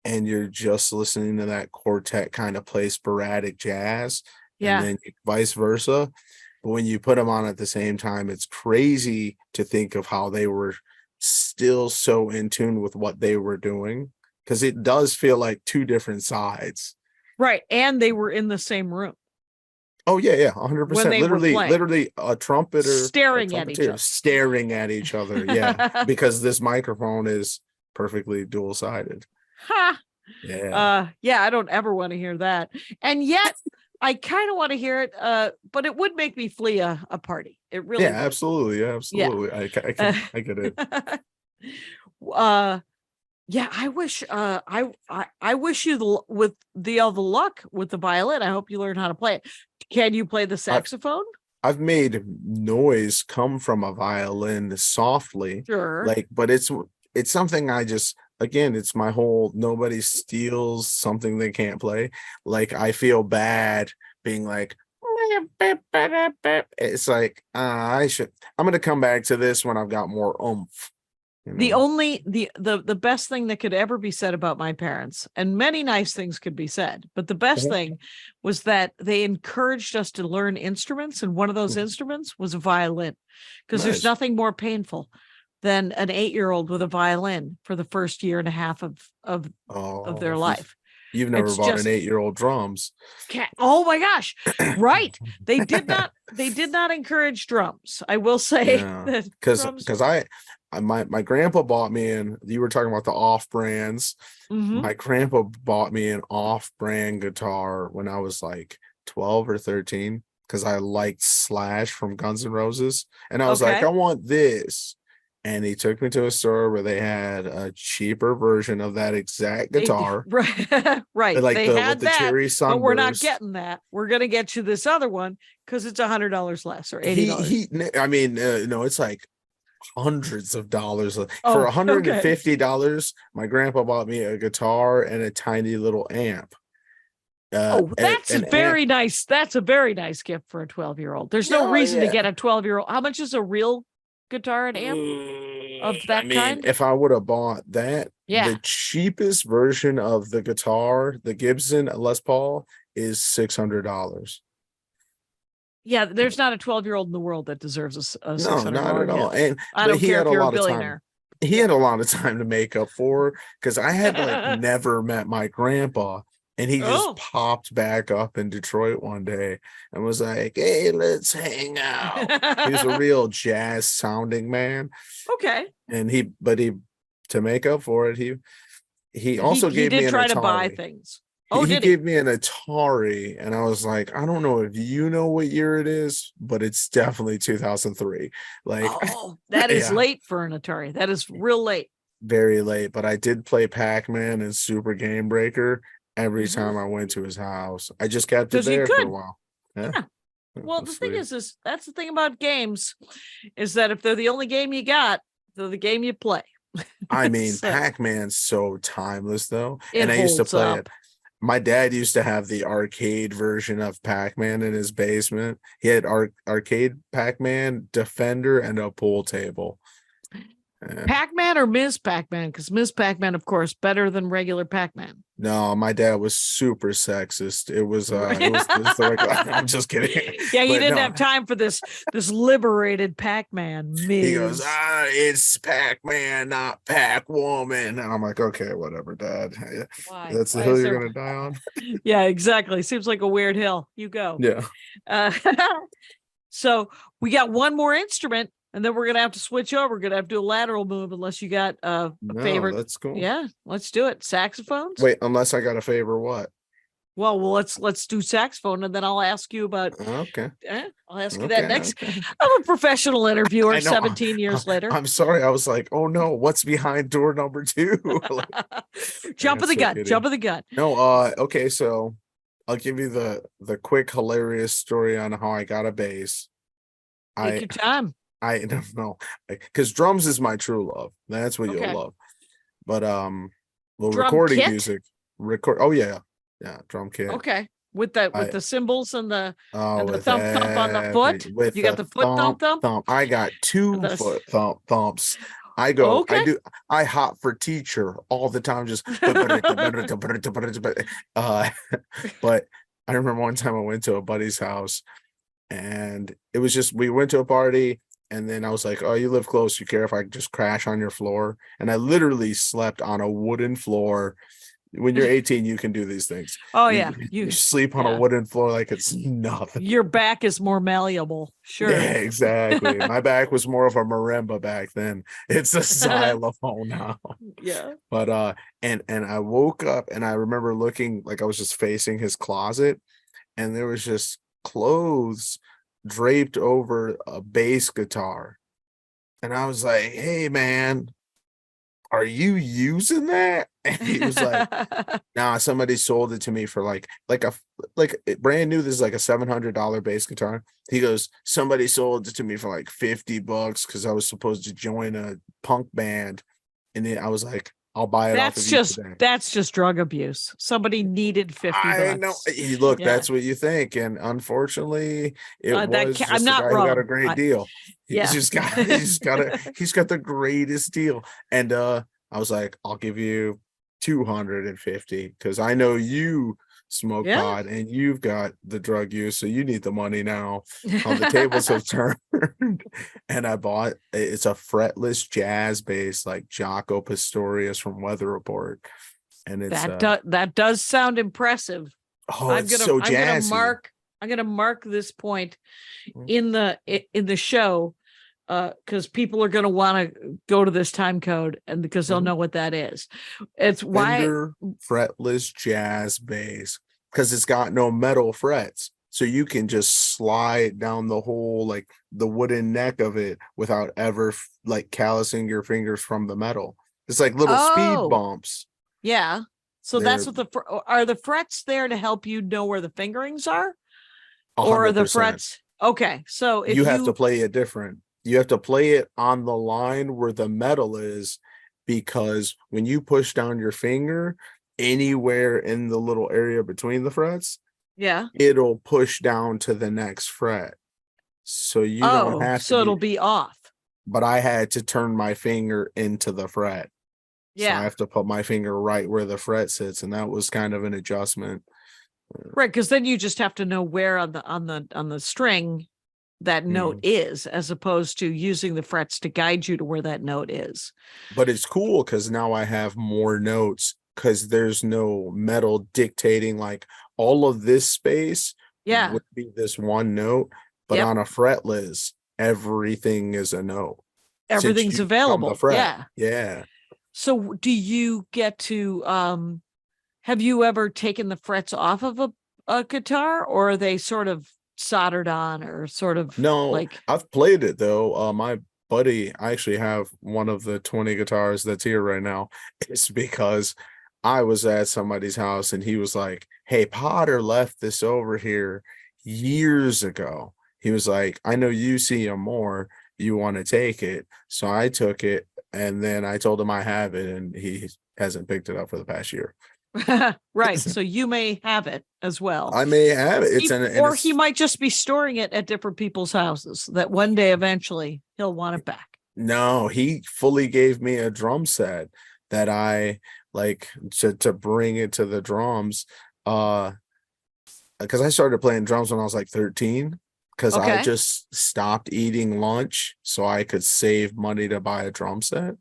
S4: and you're just listening to that quartet kind of play sporadic jazz. Yeah. And then vice versa. But when you put them on at the same time, it's crazy to think of how they were still so in tune with what they were doing, because it does feel like two different sides.
S3: Right. And they were in the same room.
S4: Oh yeah, 100%. Literally a trumpeter
S3: staring at
S4: each other. Yeah, because this microphone is perfectly dual-sided.
S3: Ha! Yeah. I don't ever want to hear that. And yet I kind of want to hear it, but it would make me flee a party. It really would.
S4: Absolutely. Yeah, absolutely. Yeah. I get it.
S3: Yeah, I wish I wish you with the luck with the violin. I hope you learn how to play it. Can you play the saxophone?
S4: I've made noise come from a violin softly.
S3: Sure.
S4: But it's something I just, again, it's my whole nobody steals something they can't play. Like, I feel bad being like, it's like, I'm going to come back to this when I've got more oomph. You know?
S3: The best thing that could ever be said about my parents, and many nice things could be said, but the best thing was that they encouraged us to learn instruments, and one of those instruments was a violin, because there's nothing more painful than an 8-year-old with a violin for the first year and a half of their life.
S4: You've never bought an 8-year-old drums.
S3: Oh my gosh. Right. They did not encourage drums. I will say that
S4: because my grandpa bought me, and you were talking about the off brands. My grandpa bought me an off-brand guitar when I was like 12 or 13, because I liked Slash from Guns N' Roses. And I was like, I want this. And he took me to a store where they had a cheaper version of that exact guitar.
S3: Right.
S4: Like
S3: they had
S4: with the cherry sunburst.
S3: But we're not getting that. We're going to get you this other one because it's $100 less or $80.
S4: No, it's like hundreds of dollars. For $150, my grandpa bought me a guitar and a tiny little amp.
S3: That's very nice. That's a very nice gift for a 12-year-old. There's no reason to get a 12-year-old. How much is a real guitar and amp of that kind?
S4: If I would have bought that,
S3: Yeah.
S4: the cheapest version of the guitar, the Gibson Les Paul, is $600.
S3: Yeah, there's not a 12-year-old in the world that deserves a
S4: No,
S3: $600
S4: not at all.
S3: gift.
S4: And
S3: I don't care if you're a billionaire.
S4: He had a lot of time to make up for, because I had like never met my grandpa, and he just popped back up in Detroit one day and was like, "Hey, let's hang out." He was a real jazz sounding man.
S3: Okay.
S4: And to make up for it, he also gave me an
S3: try
S4: Atari.
S3: To buy things.
S4: He gave me an Atari, and I was like, I don't know if you know what year it is, but it's definitely 2003. Like,
S3: that is late for an Atari. That is real late.
S4: Very late. But I did play Pac-Man and Super Game Breaker every time I went to his house. I just kept it there for a while. Yeah.
S3: Well, the thing is that's the thing about games, is that if they're the only game you got, they're the game you play.
S4: I mean, Pac-Man's so timeless, though.
S3: And
S4: I used to play it. My dad used to have the arcade version of Pac-Man in his basement. He had arcade Pac-Man, Defender, and a pool table.
S3: Pac-Man or Ms. Pac-Man? Because Ms. Pac-Man, of course, better than regular Pac-Man.
S4: No, my dad was super sexist. It was I'm just kidding.
S3: Yeah, he didn't have time for this liberated Pac-Man.
S4: He goes, it's Pac-Man, not Pac-Woman. And I'm like, okay, whatever, Dad.
S3: Why?
S4: That's the hill you're gonna die on.
S3: Yeah, exactly. Seems like a weird hill. You go.
S4: Yeah.
S3: So we got one more instrument, and then we're gonna have to switch over. We're gonna have to do a lateral move, unless you got a favorite.
S4: That's cool.
S3: Yeah, let's do it. Saxophones.
S4: Wait, unless I got a favorite what?
S3: Well, let's do saxophone, and then I'll ask you about.
S4: Okay.
S3: I'll ask you that next. Okay. I'm a professional interviewer. 17 years later.
S4: I'm sorry. I was like, oh no, what's behind door number 2?
S3: Jump of the gun. Jump of the gun.
S4: No. Okay. So I'll give you the quick hilarious story on how I got a bass.
S3: Take your time.
S4: I don't know, because drums is my true love. That's what you'll love. But recording kit? Music, Oh yeah, drum kit.
S3: Okay, with the cymbals and the thump on the foot. You got the foot thump.
S4: I got 2 foot thumps. I hop for teacher all the time. Just but I remember one time I went to a buddy's house, and it was just, we went to a party. And then I was like, oh, you live close. You care if I just crash on your floor? And I literally slept on a wooden floor. When you're 18, you can do these things.
S3: Oh, yeah.
S4: You sleep on a wooden floor like it's nothing.
S3: Your back is more malleable. Sure.
S4: Yeah, exactly. My back was more of a marimba back then. It's a xylophone now.
S3: Yeah.
S4: But and I woke up, and I remember looking, like I was just facing his closet, and there was just clothes draped over a bass guitar, and I was like, hey man, are you using that? And he was like, nah, somebody sold it to me for like brand new. This is like a $700 bass guitar. He goes, somebody sold it to me for like $50 because I was supposed to join a punk band, and then I was like, I'll buy it.
S3: That's just drug abuse. Somebody needed $50.
S4: I know. Look, that's what you think, and unfortunately, it was just
S3: I'm not wrong.
S4: Got a great deal. He's got the greatest deal, and I was like, I'll give you $250 because I know you smoke pot and you've got the drug use, so you need the money now. How the tables have turned. And I bought, it's a fretless jazz bass like Jaco Pastorius from Weather Report, and it's
S3: that does sound impressive.
S4: So jazzy.
S3: I'm gonna mark this point in the show, because people are gonna want to go to this time code, and because they'll know what that is. It's
S4: Fender fretless jazz bass, because it's got no metal frets, so you can just slide down the whole, like the wooden neck of it, without ever like callousing your fingers from the metal. It's like little speed bumps.
S3: Yeah. So that's what are the frets there to help you know where the fingerings are,
S4: 100%.
S3: or are the frets? Okay, so if
S4: you have to play it different. You have to play it on the line where the metal is, because when you push down your finger, anywhere in the little area between the frets,
S3: Yeah.
S4: it'll push down to the next fret. So you don't have to
S3: so it'll
S4: be,
S3: be off.
S4: but I had to turn my finger into the fret. So I
S3: Yeah.
S4: have to put my finger right where the fret sits, and that was kind of an adjustment.
S3: Right, because then you just have to know where on the string that note is, as opposed to using the frets to guide you to where that note is.
S4: But it's cool because now I have more notes because there's no metal dictating like all of this space
S3: Yeah.
S4: would be this one note, but
S3: Yep.
S4: on a fretless, everything is a note. Since
S3: Everything's
S4: you become the
S3: available.
S4: fret.
S3: Yeah.
S4: Yeah.
S3: So do you get to have you ever taken the frets off of a guitar, or are they sort of soldered on, or sort of
S4: No,
S3: like
S4: I've played it though. My buddy, I actually have one of the 20 guitars that's here right now. It's because I was at somebody's house and he was like, "Hey, Potter left this over here years ago." He was like, "I know you see him more. You want to take it?" So I took it and then I told him I have it and he hasn't picked it up for the past year.
S3: right. So you may have it as well.
S4: I may have it.
S3: Or he might just be storing it at different people's houses that one day eventually he'll want it back.
S4: No, he fully gave me a drum set that I like to bring it to the drums. Because I started playing drums when I was like 13 because I
S3: Okay.
S4: just stopped eating lunch so I could save money to buy a drum set.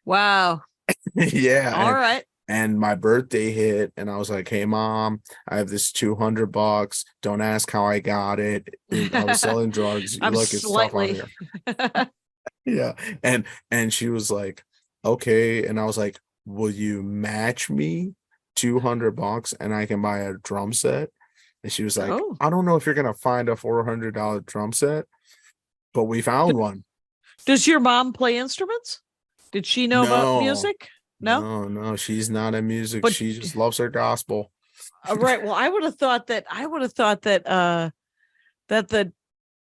S3: Wow.
S4: Yeah.
S3: All right.
S4: And my birthday hit and I was like, "Hey mom, I have this $200. Don't ask how I got it. I was selling drugs.
S3: I'm
S4: Look, it's tough out here." Yeah. And she was like, "Okay." And I was like, "Will you match me $200 and I can buy a drum set?" And she was like,
S3: Oh.
S4: "I don't know if you're gonna find a $400 drum set, but we found one."
S3: Does your mom play instruments? Did she know about
S4: No,
S3: music? No.
S4: no, she's not in music.
S3: But
S4: She just loves her gospel.
S3: right. Well, I would have thought that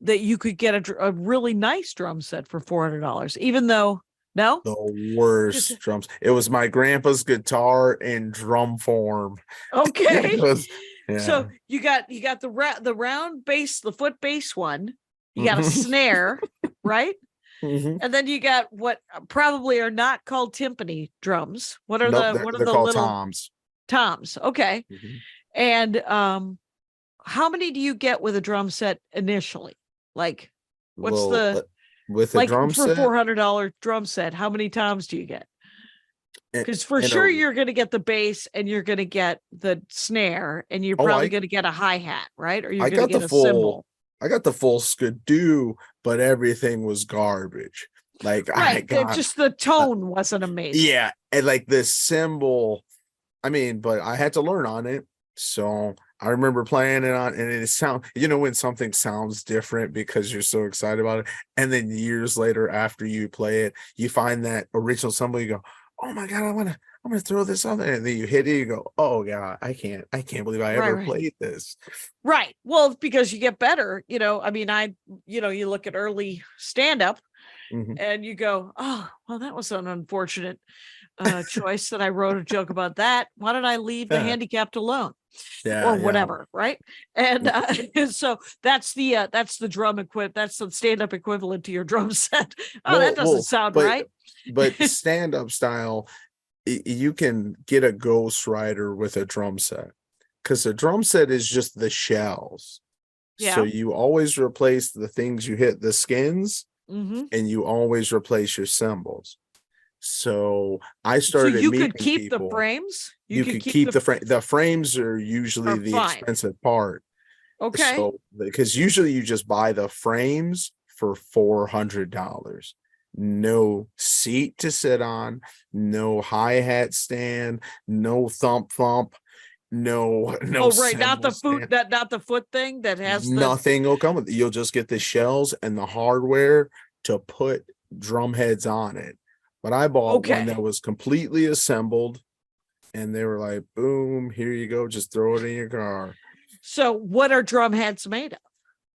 S3: that you could get a really nice drum set for $400, even though no.
S4: The worst drums. It was my grandpa's guitar in drum form.
S3: Okay.
S4: It was,
S3: So
S4: yeah.
S3: you got the round bass, the foot bass one. You got a snare, right?
S4: Mhm.
S3: And then you got what probably are not called timpani drums. What are
S4: Nope,
S3: what are
S4: they're
S3: the
S4: called
S3: little
S4: toms.
S3: toms? Okay.
S4: Mhm.
S3: And how many do you get with a drum set initially? Like what's
S4: Little
S3: the
S4: with a
S3: like
S4: drum
S3: for
S4: set
S3: $400 drum set, how many toms do you get?
S4: and,
S3: Because for
S4: and
S3: sure
S4: a
S3: you're going to get the bass and you're going to get the snare and you're
S4: oh
S3: probably going to get a hi-hat, right? Or you're
S4: I
S3: going to
S4: got the
S3: get a
S4: full
S3: cymbal.
S4: I got the full skidoo, but everything was garbage. Like I
S3: Right.
S4: got
S3: Just the tone wasn't amazing.
S4: yeah, and like this cymbal. I mean, but I had to learn on it. So I remember playing it on, and it sound, when something sounds different because you're so excited about it. And then years later, after you play it, you find that original cymbal, you go, "Oh my God, I'm gonna throw this on there." And then you hit it, you go, "Oh God, I can't believe I
S3: Right,
S4: ever
S3: right.
S4: played this."
S3: Right. Well, because you get better, I mean, you look at early stand-up
S4: Mhm.
S3: and you go, oh, well, that was an unfortunate choice that I wrote a joke about that. Why did I leave the
S4: Yeah,
S3: handicapped alone?
S4: yeah,
S3: Or
S4: yeah.
S3: whatever, right? And so that's the drum that's the stand-up equivalent to your drum set. Oh, that doesn't sound
S4: But
S3: right.
S4: stand-up style, you can get a Ghost Rider with a drum set because the drum set is just the shells. So
S3: Yeah.
S4: you always replace the things you hit, the skins,
S3: Mm-hmm.
S4: and you always replace your cymbals. So I
S3: So
S4: started
S3: you could
S4: meeting
S3: keep the
S4: people.
S3: frames. You
S4: You
S3: could
S4: could
S3: keep
S4: keep the frame. The frames are usually
S3: are
S4: the
S3: fine.
S4: expensive part.
S3: Okay.
S4: So because usually you just buy the frames for $400. No seat to sit on, no hi-hat stand, no thump thump, no
S3: Oh, right. Not
S4: cymbal
S3: the foot,
S4: stand.
S3: not the foot thing that has the
S4: Nothing will come with it. You'll just get the shells and the hardware to put drum heads on it. But I bought one that
S3: okay.
S4: was completely assembled and they were like, boom, here you go, just throw it in your car.
S3: So what are drum heads made of?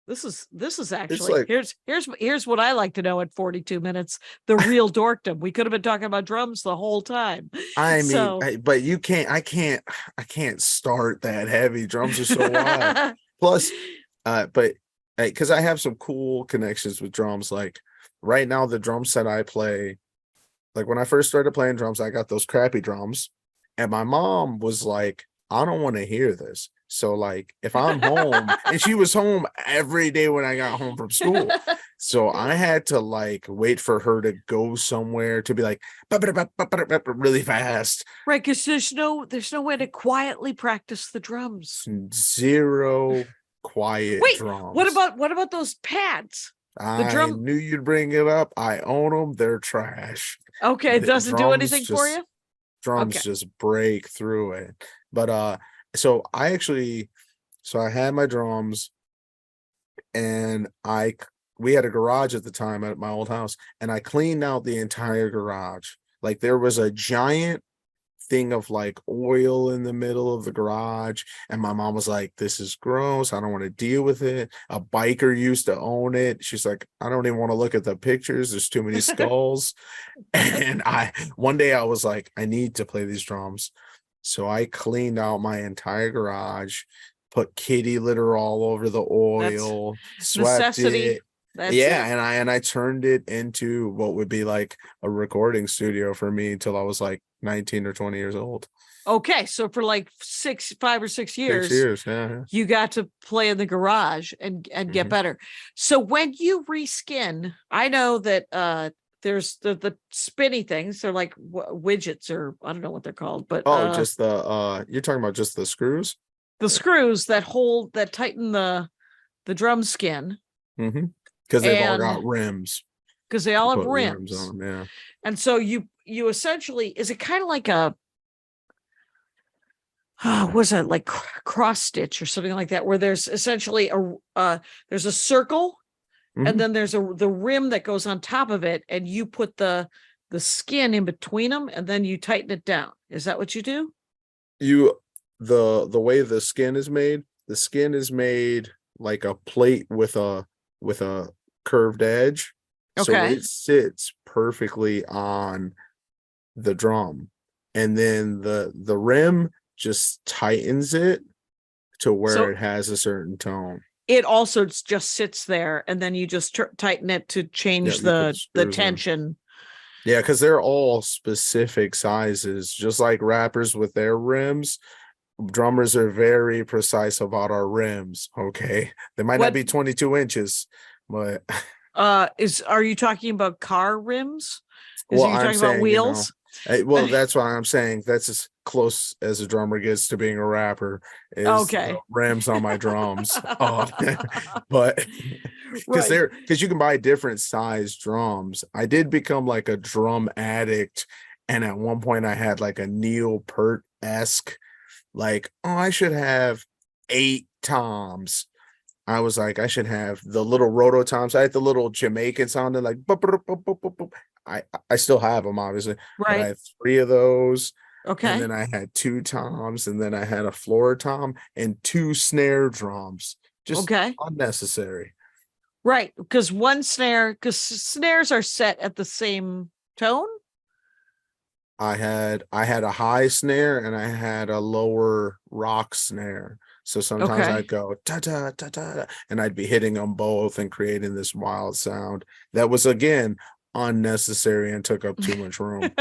S3: This is actually
S4: like-
S3: here's what I like to know at 42 minutes, the real dorkdom. We could have been talking about drums the whole time.
S4: I mean,
S3: So-
S4: but I can't start that heavy. Drums are so wild. Plus, but because I have some cool connections with drums. Like right now, the drum set I play, like when I first started playing drums, I got those crappy drums, and my mom was like, I don't want to hear this. So like if I'm home, and she was home every day when I got home from school. So I had to like wait for her to go somewhere to be like really fast.
S3: Right, because there's no way to quietly practice the drums.
S4: Zero quiet
S3: Wait,
S4: drums.
S3: what about those pads?
S4: I
S3: drum-
S4: knew you'd bring it up. I own them. They're trash.
S3: Okay, it
S4: The
S3: doesn't do
S4: drums
S3: anything for
S4: just-
S3: you?
S4: Drums
S3: Okay.
S4: just break through it. But so I had my drums, and we had a garage at the time at my old house, and I cleaned out the entire garage. Like there was a giant thing of like oil in the middle of the garage, and my mom was like, this is gross, I don't want to deal with it. A biker used to own it. She's like, I don't even want to look at the pictures, there's too many skulls. And one day I was like, I need to play these drums. So I cleaned out my entire garage, put kitty litter all over the oil, swept
S3: necessity.
S4: it.
S3: That's
S4: Yeah,
S3: it.
S4: and I turned it into what would be like a recording studio for me until I was like 19 or 20 years old.
S3: Okay, so for like 5 or 6 years,
S4: 6 years, yeah.
S3: you got to play in the garage and get
S4: Mhm.
S3: better. So when you reskin, I know that there's the spinny things. They're like widgets, or I don't know what they're called, but
S4: Just you're talking about just the screws?
S3: the screws that tighten the drum skin,
S4: Mm-hmm. Because they've all
S3: And-
S4: got rims.
S3: because they all have
S4: Put
S3: rims.
S4: on them, yeah.
S3: And so you essentially, is it kind of like a was it like cross stitch or something like that, where there's essentially there's a circle,
S4: Mhm.
S3: and then there's the rim that goes on top of it, and you put the skin in between them, and then you tighten it down. Is that what you do?
S4: The way the skin is made like a plate with a curved edge. So
S3: Okay.
S4: it sits perfectly on the drum. And then the rim just tightens it to where
S3: So-
S4: it has a certain tone.
S3: It also just sits there, and then you just tighten it to change
S4: you put
S3: the
S4: screws in.
S3: tension.
S4: Yeah, because they're all specific sizes, just like rappers with their rims. Drummers are very precise about our rims. Okay, they might
S3: What-
S4: not be 22 inches, but
S3: Are you talking about car rims? Are you
S4: I'm
S3: talking
S4: saying,
S3: about wheels?
S4: well, that's why I'm saying that's as close as a drummer gets to being a rapper. Is
S3: Okay.
S4: the rims on my drums. But because
S3: Right.
S4: you can buy different size drums. I did become like a drum addict, and at one point I had like a Neil Peart-esque, like, oh, I should have 8 toms. I was like, I should have the little roto toms. I had the little Jamaican sounding like boop, boop, boop, boop, boop, boop. I still have them, obviously, but I
S3: Right.
S4: had 3 of those.
S3: Okay.
S4: And then I had 2 toms, and then I had a floor tom and 2 snare drums. Just
S3: Okay.
S4: unnecessary.
S3: Right. Because snares are set at the same tone.
S4: I had a high snare and I had a lower rock snare. So sometimes
S3: Okay.
S4: I'd go ta ta ta ta, and I'd be hitting them both and creating this wild sound that was again unnecessary and took up too much room.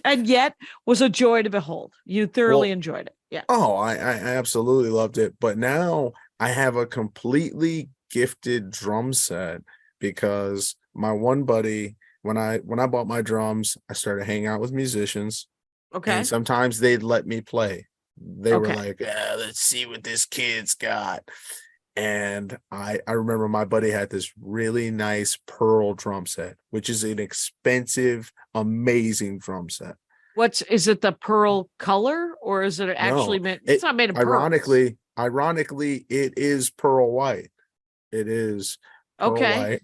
S3: And yet was a joy to behold. You thoroughly
S4: Well,
S3: enjoyed it. Yeah.
S4: Oh, I absolutely loved it. But now I have a completely gifted drum set because my one buddy, when I bought my drums, I started hanging out with musicians,
S3: Okay.
S4: and sometimes they'd let me play. They were
S3: Okay.
S4: like, yeah, let's see what this kid's got. And I remember my buddy had this really nice pearl drum set, which is an expensive, amazing drum set.
S3: Is it the pearl color, or is it actually made? It's not made of pearls.
S4: Ironically, it is pearl white. It is pearl
S3: Okay.
S4: white.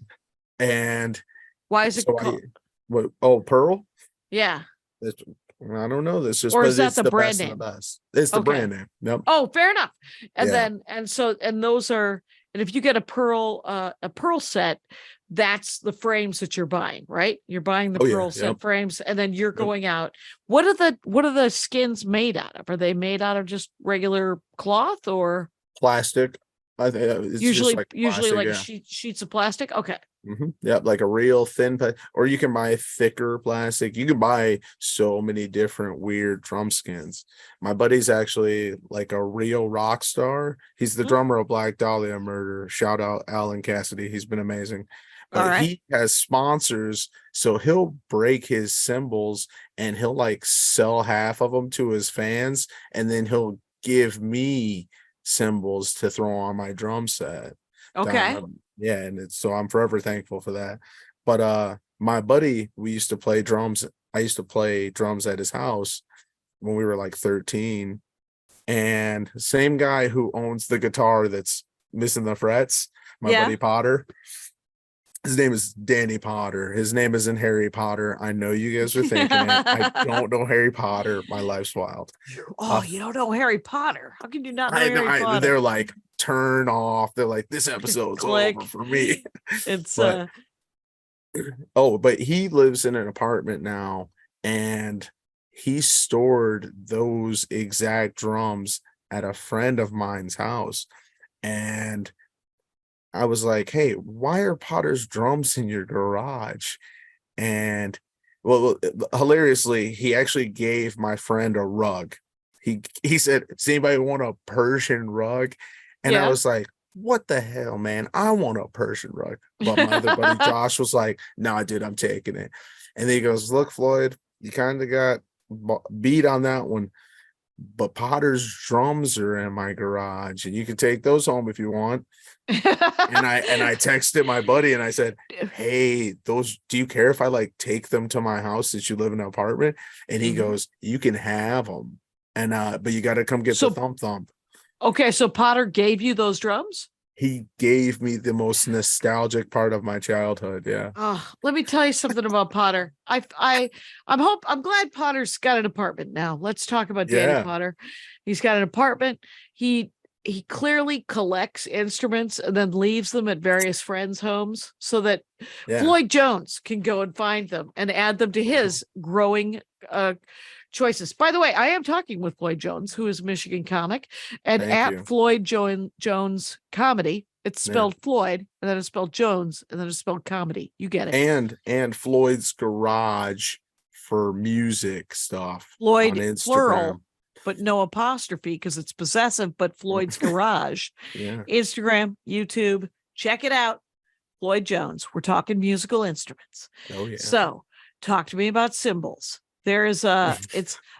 S4: And
S3: Why is it
S4: so
S3: called?
S4: pearl?
S3: Yeah.
S4: That's, I don't know. This just
S3: Or
S4: but
S3: is that
S4: it's
S3: the brand
S4: best of
S3: name?
S4: the best. It's the
S3: Okay.
S4: brand name. Yep.
S3: Oh, fair enough. And
S4: Yeah.
S3: then those are, And if you get a pearl set, that's the frames that you're buying, right? You're buying the pearl set frames, and then you're going out. What are the skins made out of? Are they made out of just regular cloth or
S4: Plastic. I think it's
S3: usually
S4: just like plastic,
S3: sheets of plastic? Okay.
S4: Yeah, like a real thin or you can buy thicker plastic. You can buy so many different weird drum skins. My buddy's actually like a real rock star. He's the drummer of Black Dahlia Murder. Shout out Alan Cassidy. He's been amazing. But he has sponsors, so he'll break his cymbals and he'll like sell half of them to his fans, and then he'll give me cymbals to throw on my drum set.
S3: Okay.
S4: Yeah, and so I'm forever thankful for that. But my buddy, we used to play drums. I used to play drums at his house when we were like 13. And same guy who owns the guitar that's missing the frets, my buddy Potter. His name is Danny Potter. His name isn't Harry Potter. I know you guys are thinking it. I don't know Harry Potter. My life's wild.
S3: Oh, you don't know Harry Potter? How can you not know Harry Potter?
S4: They're like, turn off. They're like, this episode's over for me.
S3: It's
S4: but he lives in an apartment now, and he stored those exact drums at a friend of mine's house. And I was like, hey, why are Potter's drums in your garage? And well, hilariously, he actually gave my friend a rug. He said, does anybody want a Persian rug? And I was like, what the hell, man? I want a Persian rug. But my other buddy Josh was like, nah, dude, I'm taking it. And then he goes, look, Floyd, you kind of got beat on that one. But Potter's drums are in my garage, and you can take those home if you want. and I texted my buddy and I said, hey, do you care if I like take them to my house since you live in an apartment? And he goes, you can have them. And but you got to come get the thump.
S3: Okay, so Potter gave you those drums?
S4: He gave me the most nostalgic part of my childhood. Yeah.
S3: Oh, let me tell you something about Potter. I'm glad Potter's got an apartment now. Let's talk about Danny Potter. He's got an apartment. He clearly collects instruments and then leaves them at various friends' homes so that Floyd Jones can go and find them and add them to his growing choices. By the way, I am talking with Floyd Jones, who is a Michigan comic, and Floyd Jones Comedy. It's spelled Floyd, and then it's spelled Jones, and then it's spelled comedy. You get it. And
S4: Floyd's Garage for music stuff.
S3: Floyd
S4: on Instagram.
S3: Plural, but no apostrophe because it's possessive, but Floyd's Garage. Instagram, YouTube, check it out. Floyd Jones. We're talking musical instruments.
S4: Oh yeah.
S3: So talk to me about cymbals. There is I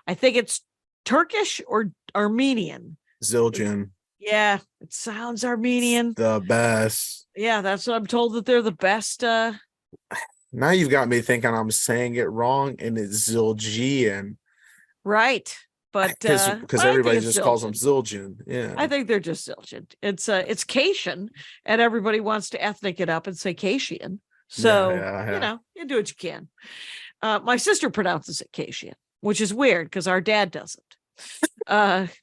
S3: think it's Turkish or Armenian.
S4: Zildjian.
S3: Yeah, it sounds Armenian.
S4: The best.
S3: Yeah, that's what I'm told, that they're the best.
S4: Now you've got me thinking I'm saying it wrong, and it's Zildjian.
S3: Right. But
S4: because everybody just calls them Zildjian. Yeah.
S3: I think they're just Zildjian. It's Cation, and everybody wants to ethnic it up and say Cation. So you know, you do what you can. My sister pronounces it Cation, which is weird because our dad doesn't.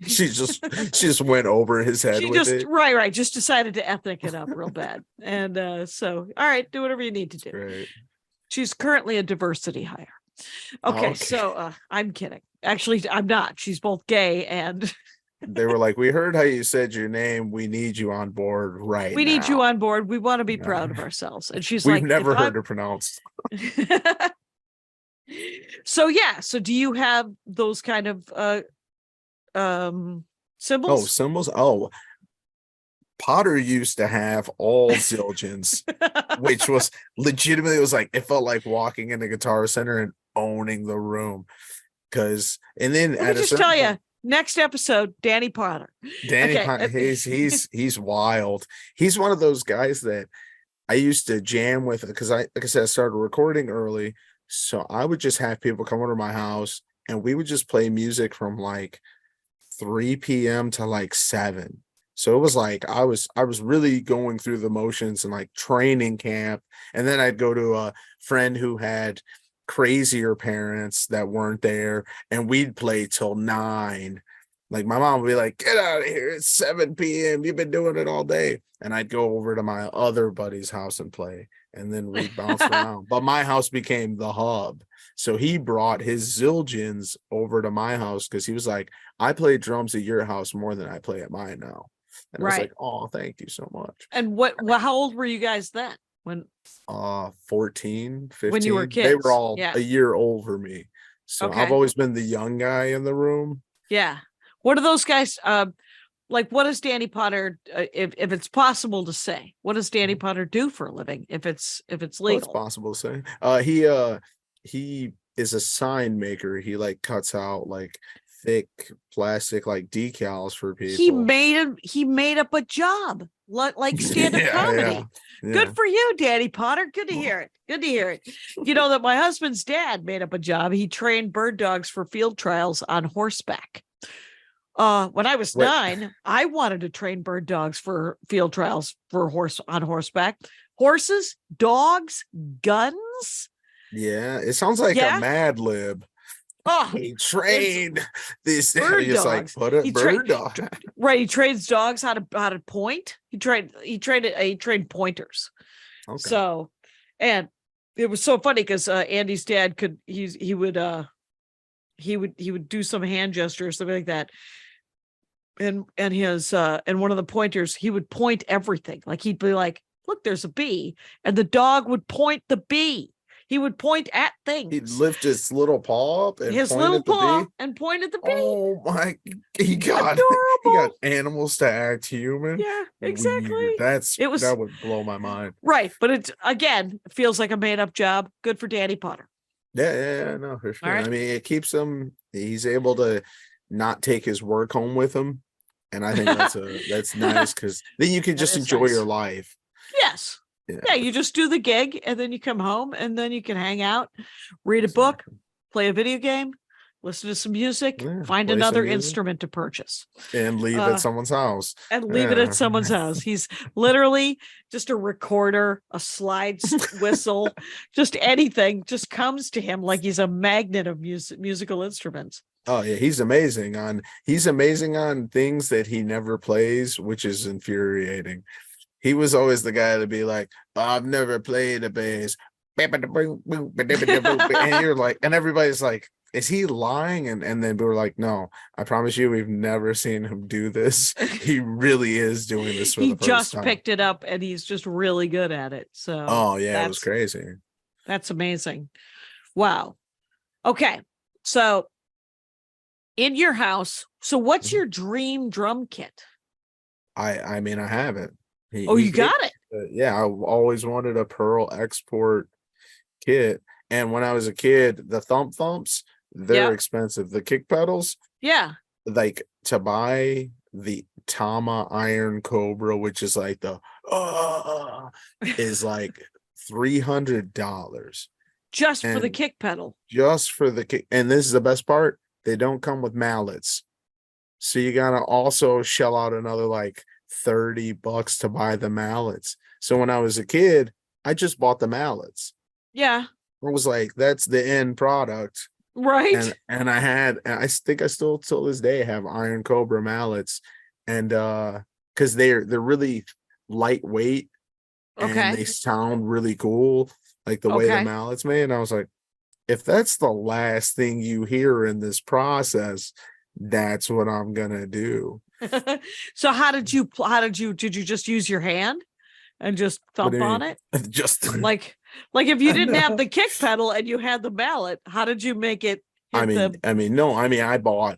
S4: She just went over his head with it.
S3: Right. Just decided to ethnic it up real bad. And so, all right, do whatever you need to do.
S4: Great.
S3: She's currently a diversity hire. Okay. So I'm kidding. Actually, I'm not. She's both gay and
S4: they were like, we heard how you said your name. We need you on board right
S3: We need you on board. We want to be proud of ourselves. And she's
S4: We've
S3: like,
S4: never heard her pronounced.
S3: So do you have those kind of symbols?
S4: Oh, symbols. Oh, Potter used to have all Zildjians, which was legitimately, it felt like walking in the Guitar Center and owning the room. Let me just tell you,
S3: next episode, Danny Potter.
S4: Potter, he's wild. He's one of those guys that I used to jam with because like I said, I started recording early. So I would just have people come over to my house and we would just play music from like 3 p.m. to like 7. So it was like I was really going through the motions and like training camp. And then I'd go to a friend who had crazier parents that weren't there, and we'd play till 9. Like my mom would be like, get out of here. It's 7 p.m. You've been doing it all day. And I'd go over to my other buddy's house and play. And then we'd bounce around. But my house became the hub. So he brought his Zildjians over to my house because he was like, I play drums at your house more than I play at mine now. And I was like, oh, thank you so much.
S3: And how old were you guys then? When
S4: 14, 15.
S3: When you were kids.
S4: They were all a year over me. So I've always been the young guy in the room.
S3: Yeah. What are those guys like? What does Danny Potter, if it's possible to say, what does Danny Potter do for a living if it's legal?
S4: It's possible to say. He is a sign maker. He like cuts out like thick plastic like decals for people.
S3: He made up a job like stand-up comedy.
S4: Yeah.
S3: Good for you, Danny Potter. Good to hear it. Good to hear it. You know that my husband's dad made up a job. He trained bird dogs for field trials on horseback. When I was 9, I wanted to train bird dogs for field trials for on horseback. Horses, dogs, guns.
S4: Yeah, it sounds like a Mad Lib.
S3: Oh,
S4: he trained this
S3: bird dogs.
S4: Like put a bird dog.
S3: Right, he trains dogs how to point. He trained pointers. Okay. So, and it was so funny because Andy's dad he would do some hand gesture or something like that. And his and one of the pointers, he would point everything. Like he'd be like, look, there's a bee, and the dog would point the bee. He would point at things.
S4: He'd lift his little paw up and
S3: his
S4: point
S3: little
S4: at the
S3: paw
S4: bee.
S3: and point at the bee.
S4: Oh my! He got animals to act human.
S3: Yeah, exactly.
S4: Weird. That would blow my mind.
S3: Right, but it feels like a made up job. Good for Danny Potter.
S4: Yeah, no, for sure.
S3: Right.
S4: I mean, it keeps him. He's able to not take his work home with him, and I think that's nice because then you can just enjoy your life.
S3: Yes. Yeah, you just do the gig and then you come home and then you can hang out, read a book, play a video game, listen to some music, find another instrument to purchase.
S4: And leave at someone's house.
S3: And leave it at someone's house. He's literally just a recorder, a slide whistle, just anything just comes to him like he's a magnet of musical instruments.
S4: Oh yeah, he's amazing on things that he never plays, which is infuriating. He was always the guy to be like, I've never played a bass. And you're like, and everybody's like, is he lying? And then we were like, no, I promise you, we've never seen him do this. He really is doing this for the first time. He just
S3: picked it up and he's just really good at it. So
S4: oh yeah, it was crazy.
S3: That's amazing. Wow. Okay. So in your house, so what's your dream drum kit?
S4: I mean, I have it.
S3: You got it?
S4: Yeah, I always wanted a Pearl export kit. And when I was a kid, the thumps, they're expensive. The kick pedals, like to buy the Tama Iron Cobra, which is like is like $300
S3: just for the kick pedal.
S4: Just for the kick. And this is the best part. They don't come with mallets. So you gotta also shell out another like $30 to buy the mallets. So when I was a kid, I just bought the mallets.
S3: Yeah.
S4: I was like, that's the end product.
S3: Right.
S4: And I think I still till this day have Iron Cobra mallets. And because they're really lightweight and they sound really cool, like the way the mallets made. And I was like, if that's the last thing you hear in this process, that's what I'm gonna do.
S3: So did you just use your hand and just thump on it?
S4: Just
S3: like if you didn't have the kick pedal and you had the mallet, how did you make it?
S4: I bought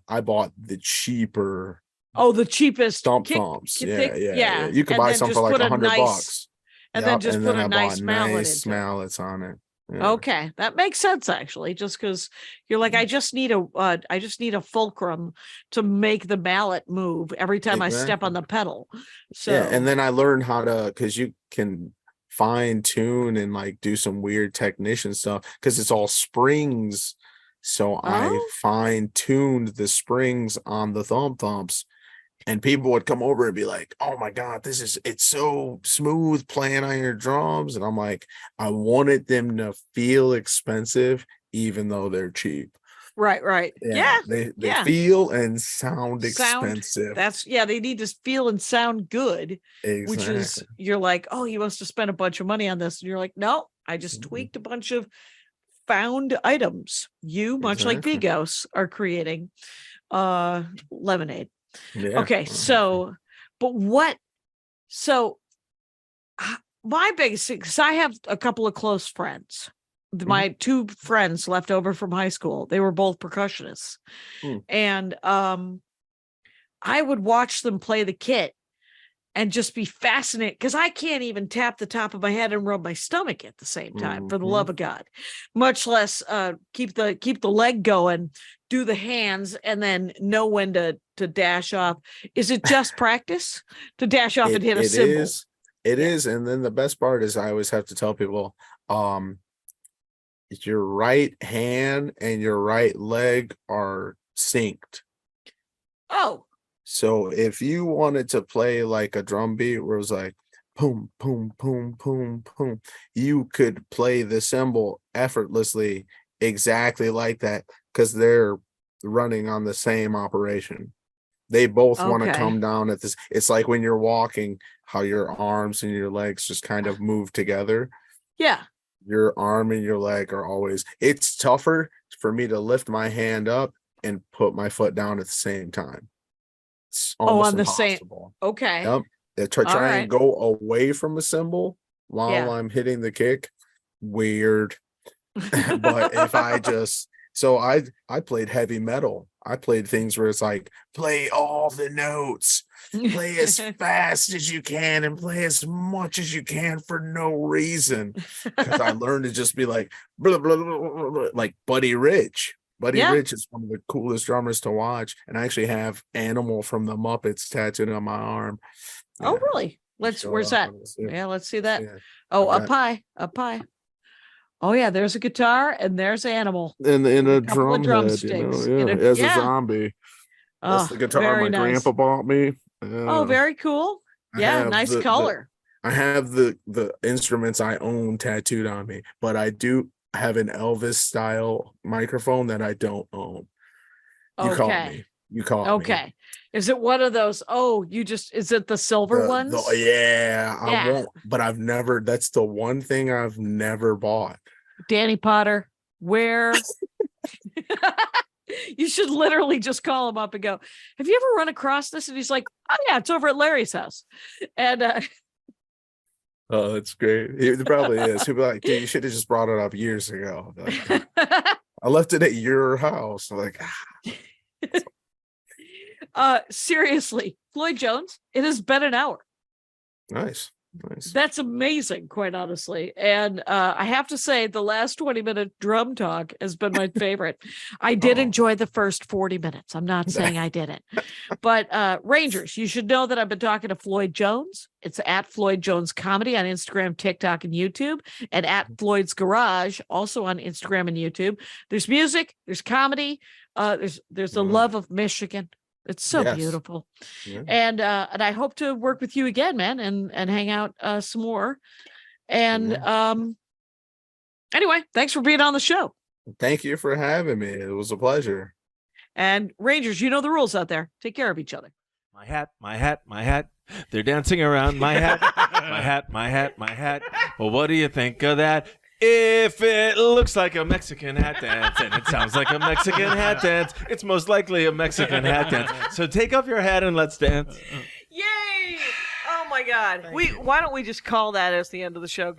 S4: the cheaper.
S3: Oh, the cheapest
S4: thumps. Yeah. You could buy some for like $100.
S3: And then just put a nice mallet
S4: mallets on it. Yeah.
S3: Okay, that makes sense actually. Just because you're like, I just need a fulcrum to make the mallet move every time I step on the pedal. So
S4: and then I learned how to, because you can fine tune and like do some weird technician stuff because it's all springs. So I fine tuned the springs on the thumps. And people would come over and be like, oh my God, it's so smooth playing on your drums. And I'm like, I wanted them to feel expensive, even though they're cheap.
S3: Right. Yeah.
S4: They
S3: yeah.
S4: feel and sound
S3: Sound.
S4: expensive.
S3: They need to feel and sound good,
S4: exactly.
S3: which is, you're like, oh, you must have spent a bunch of money on this. And you're like, no, I just
S4: Mhm.
S3: tweaked a bunch of found items. You, much like
S4: Exactly.
S3: Bigos, are creating lemonade.
S4: Yeah.
S3: Okay, so, but what, so my biggest, because I have a couple of close friends. My two friends left over from high school, they were both percussionists. And I would watch them play the kit and just be fascinated, because I can't even tap the top of my head and rub my stomach at the same time, for the love of God, much less keep the leg going, do the hands, and then know when to dash off. Is it just practice to dash off and hit a cymbal?
S4: It is. And then the best part is I always have to tell people, your right hand and your right leg are synced.
S3: Oh.
S4: So if you wanted to play like a drum beat where it was like boom, boom, boom, boom, boom, you could play the cymbal effortlessly exactly like that, because they're running on the same operation. They both want to come down at this. It's like when you're walking, how your arms and your legs just kind of move together.
S3: Yeah.
S4: Your arm and your leg are always, it's tougher for me to lift my hand up and put my foot down at the same time. It's almost
S3: on the
S4: impossible.
S3: same. Okay.
S4: Yep. They try and go away from a cymbal while I'm hitting the kick. Weird. But if I just, so I played heavy metal. I played things where it's like, play all the notes, play as fast as you can, and play as much as you can for no reason. Because I learned to just be like, blah, blah, blah, blah, blah, like Buddy Rich. Buddy Rich is one of the coolest drummers to watch. And I actually have Animal from the Muppets tattooed on my arm.
S3: Oh, really? Where's that? Yeah, let's see that. Yeah. Oh, up high. Oh yeah, there's a guitar and there's Animal.
S4: And in a
S3: drum
S4: head, as a zombie. That's the guitar my grandpa bought me.
S3: Oh, very cool. Yeah, nice color.
S4: I have the instruments I own tattooed on me, but I do have an Elvis style microphone that I don't own. You caught me.
S3: Okay. Is it one of those? Oh, is it the silver ones?
S4: I won't, but I've never, that's the one thing I've never bought.
S3: Danny Potter, where you should literally just call him up and go, have you ever run across this? And he's like, oh yeah, it's over at Larry's house. And
S4: oh, that's great. It probably is. He'll be like, dude, you should have just brought it up years ago. Like, I left it at your house. I'm like,
S3: seriously, Floyd Jones, it has been an hour.
S4: Nice.
S3: That's amazing, quite honestly. And I have to say, the last 20-minute drum talk has been my favorite. I did enjoy the first 40 minutes. I'm not saying I didn't. But Rangers, you should know that I've been talking to Floyd Jones. It's at Floyd Jones Comedy on Instagram, TikTok, and YouTube, and at Floyd's Garage, also on Instagram and YouTube. There's music, there's comedy, there's the love of Michigan. It's so beautiful. Yeah. And I hope to work with you again, man, and hang out some more. And anyway, thanks for being on the show.
S4: Thank you for having me. It was a pleasure.
S3: And Rangers, you know the rules out there. Take care of each other.
S1: My hat, my hat, my hat. They're dancing around my hat. My hat, my hat, my hat. Well, what do you think of that? If it looks like a Mexican hat dance and it sounds like a Mexican hat dance, it's most likely a Mexican hat dance. So take off your hat and let's dance.
S3: Yay! Oh my God. Why don't we just call that as the end of the show?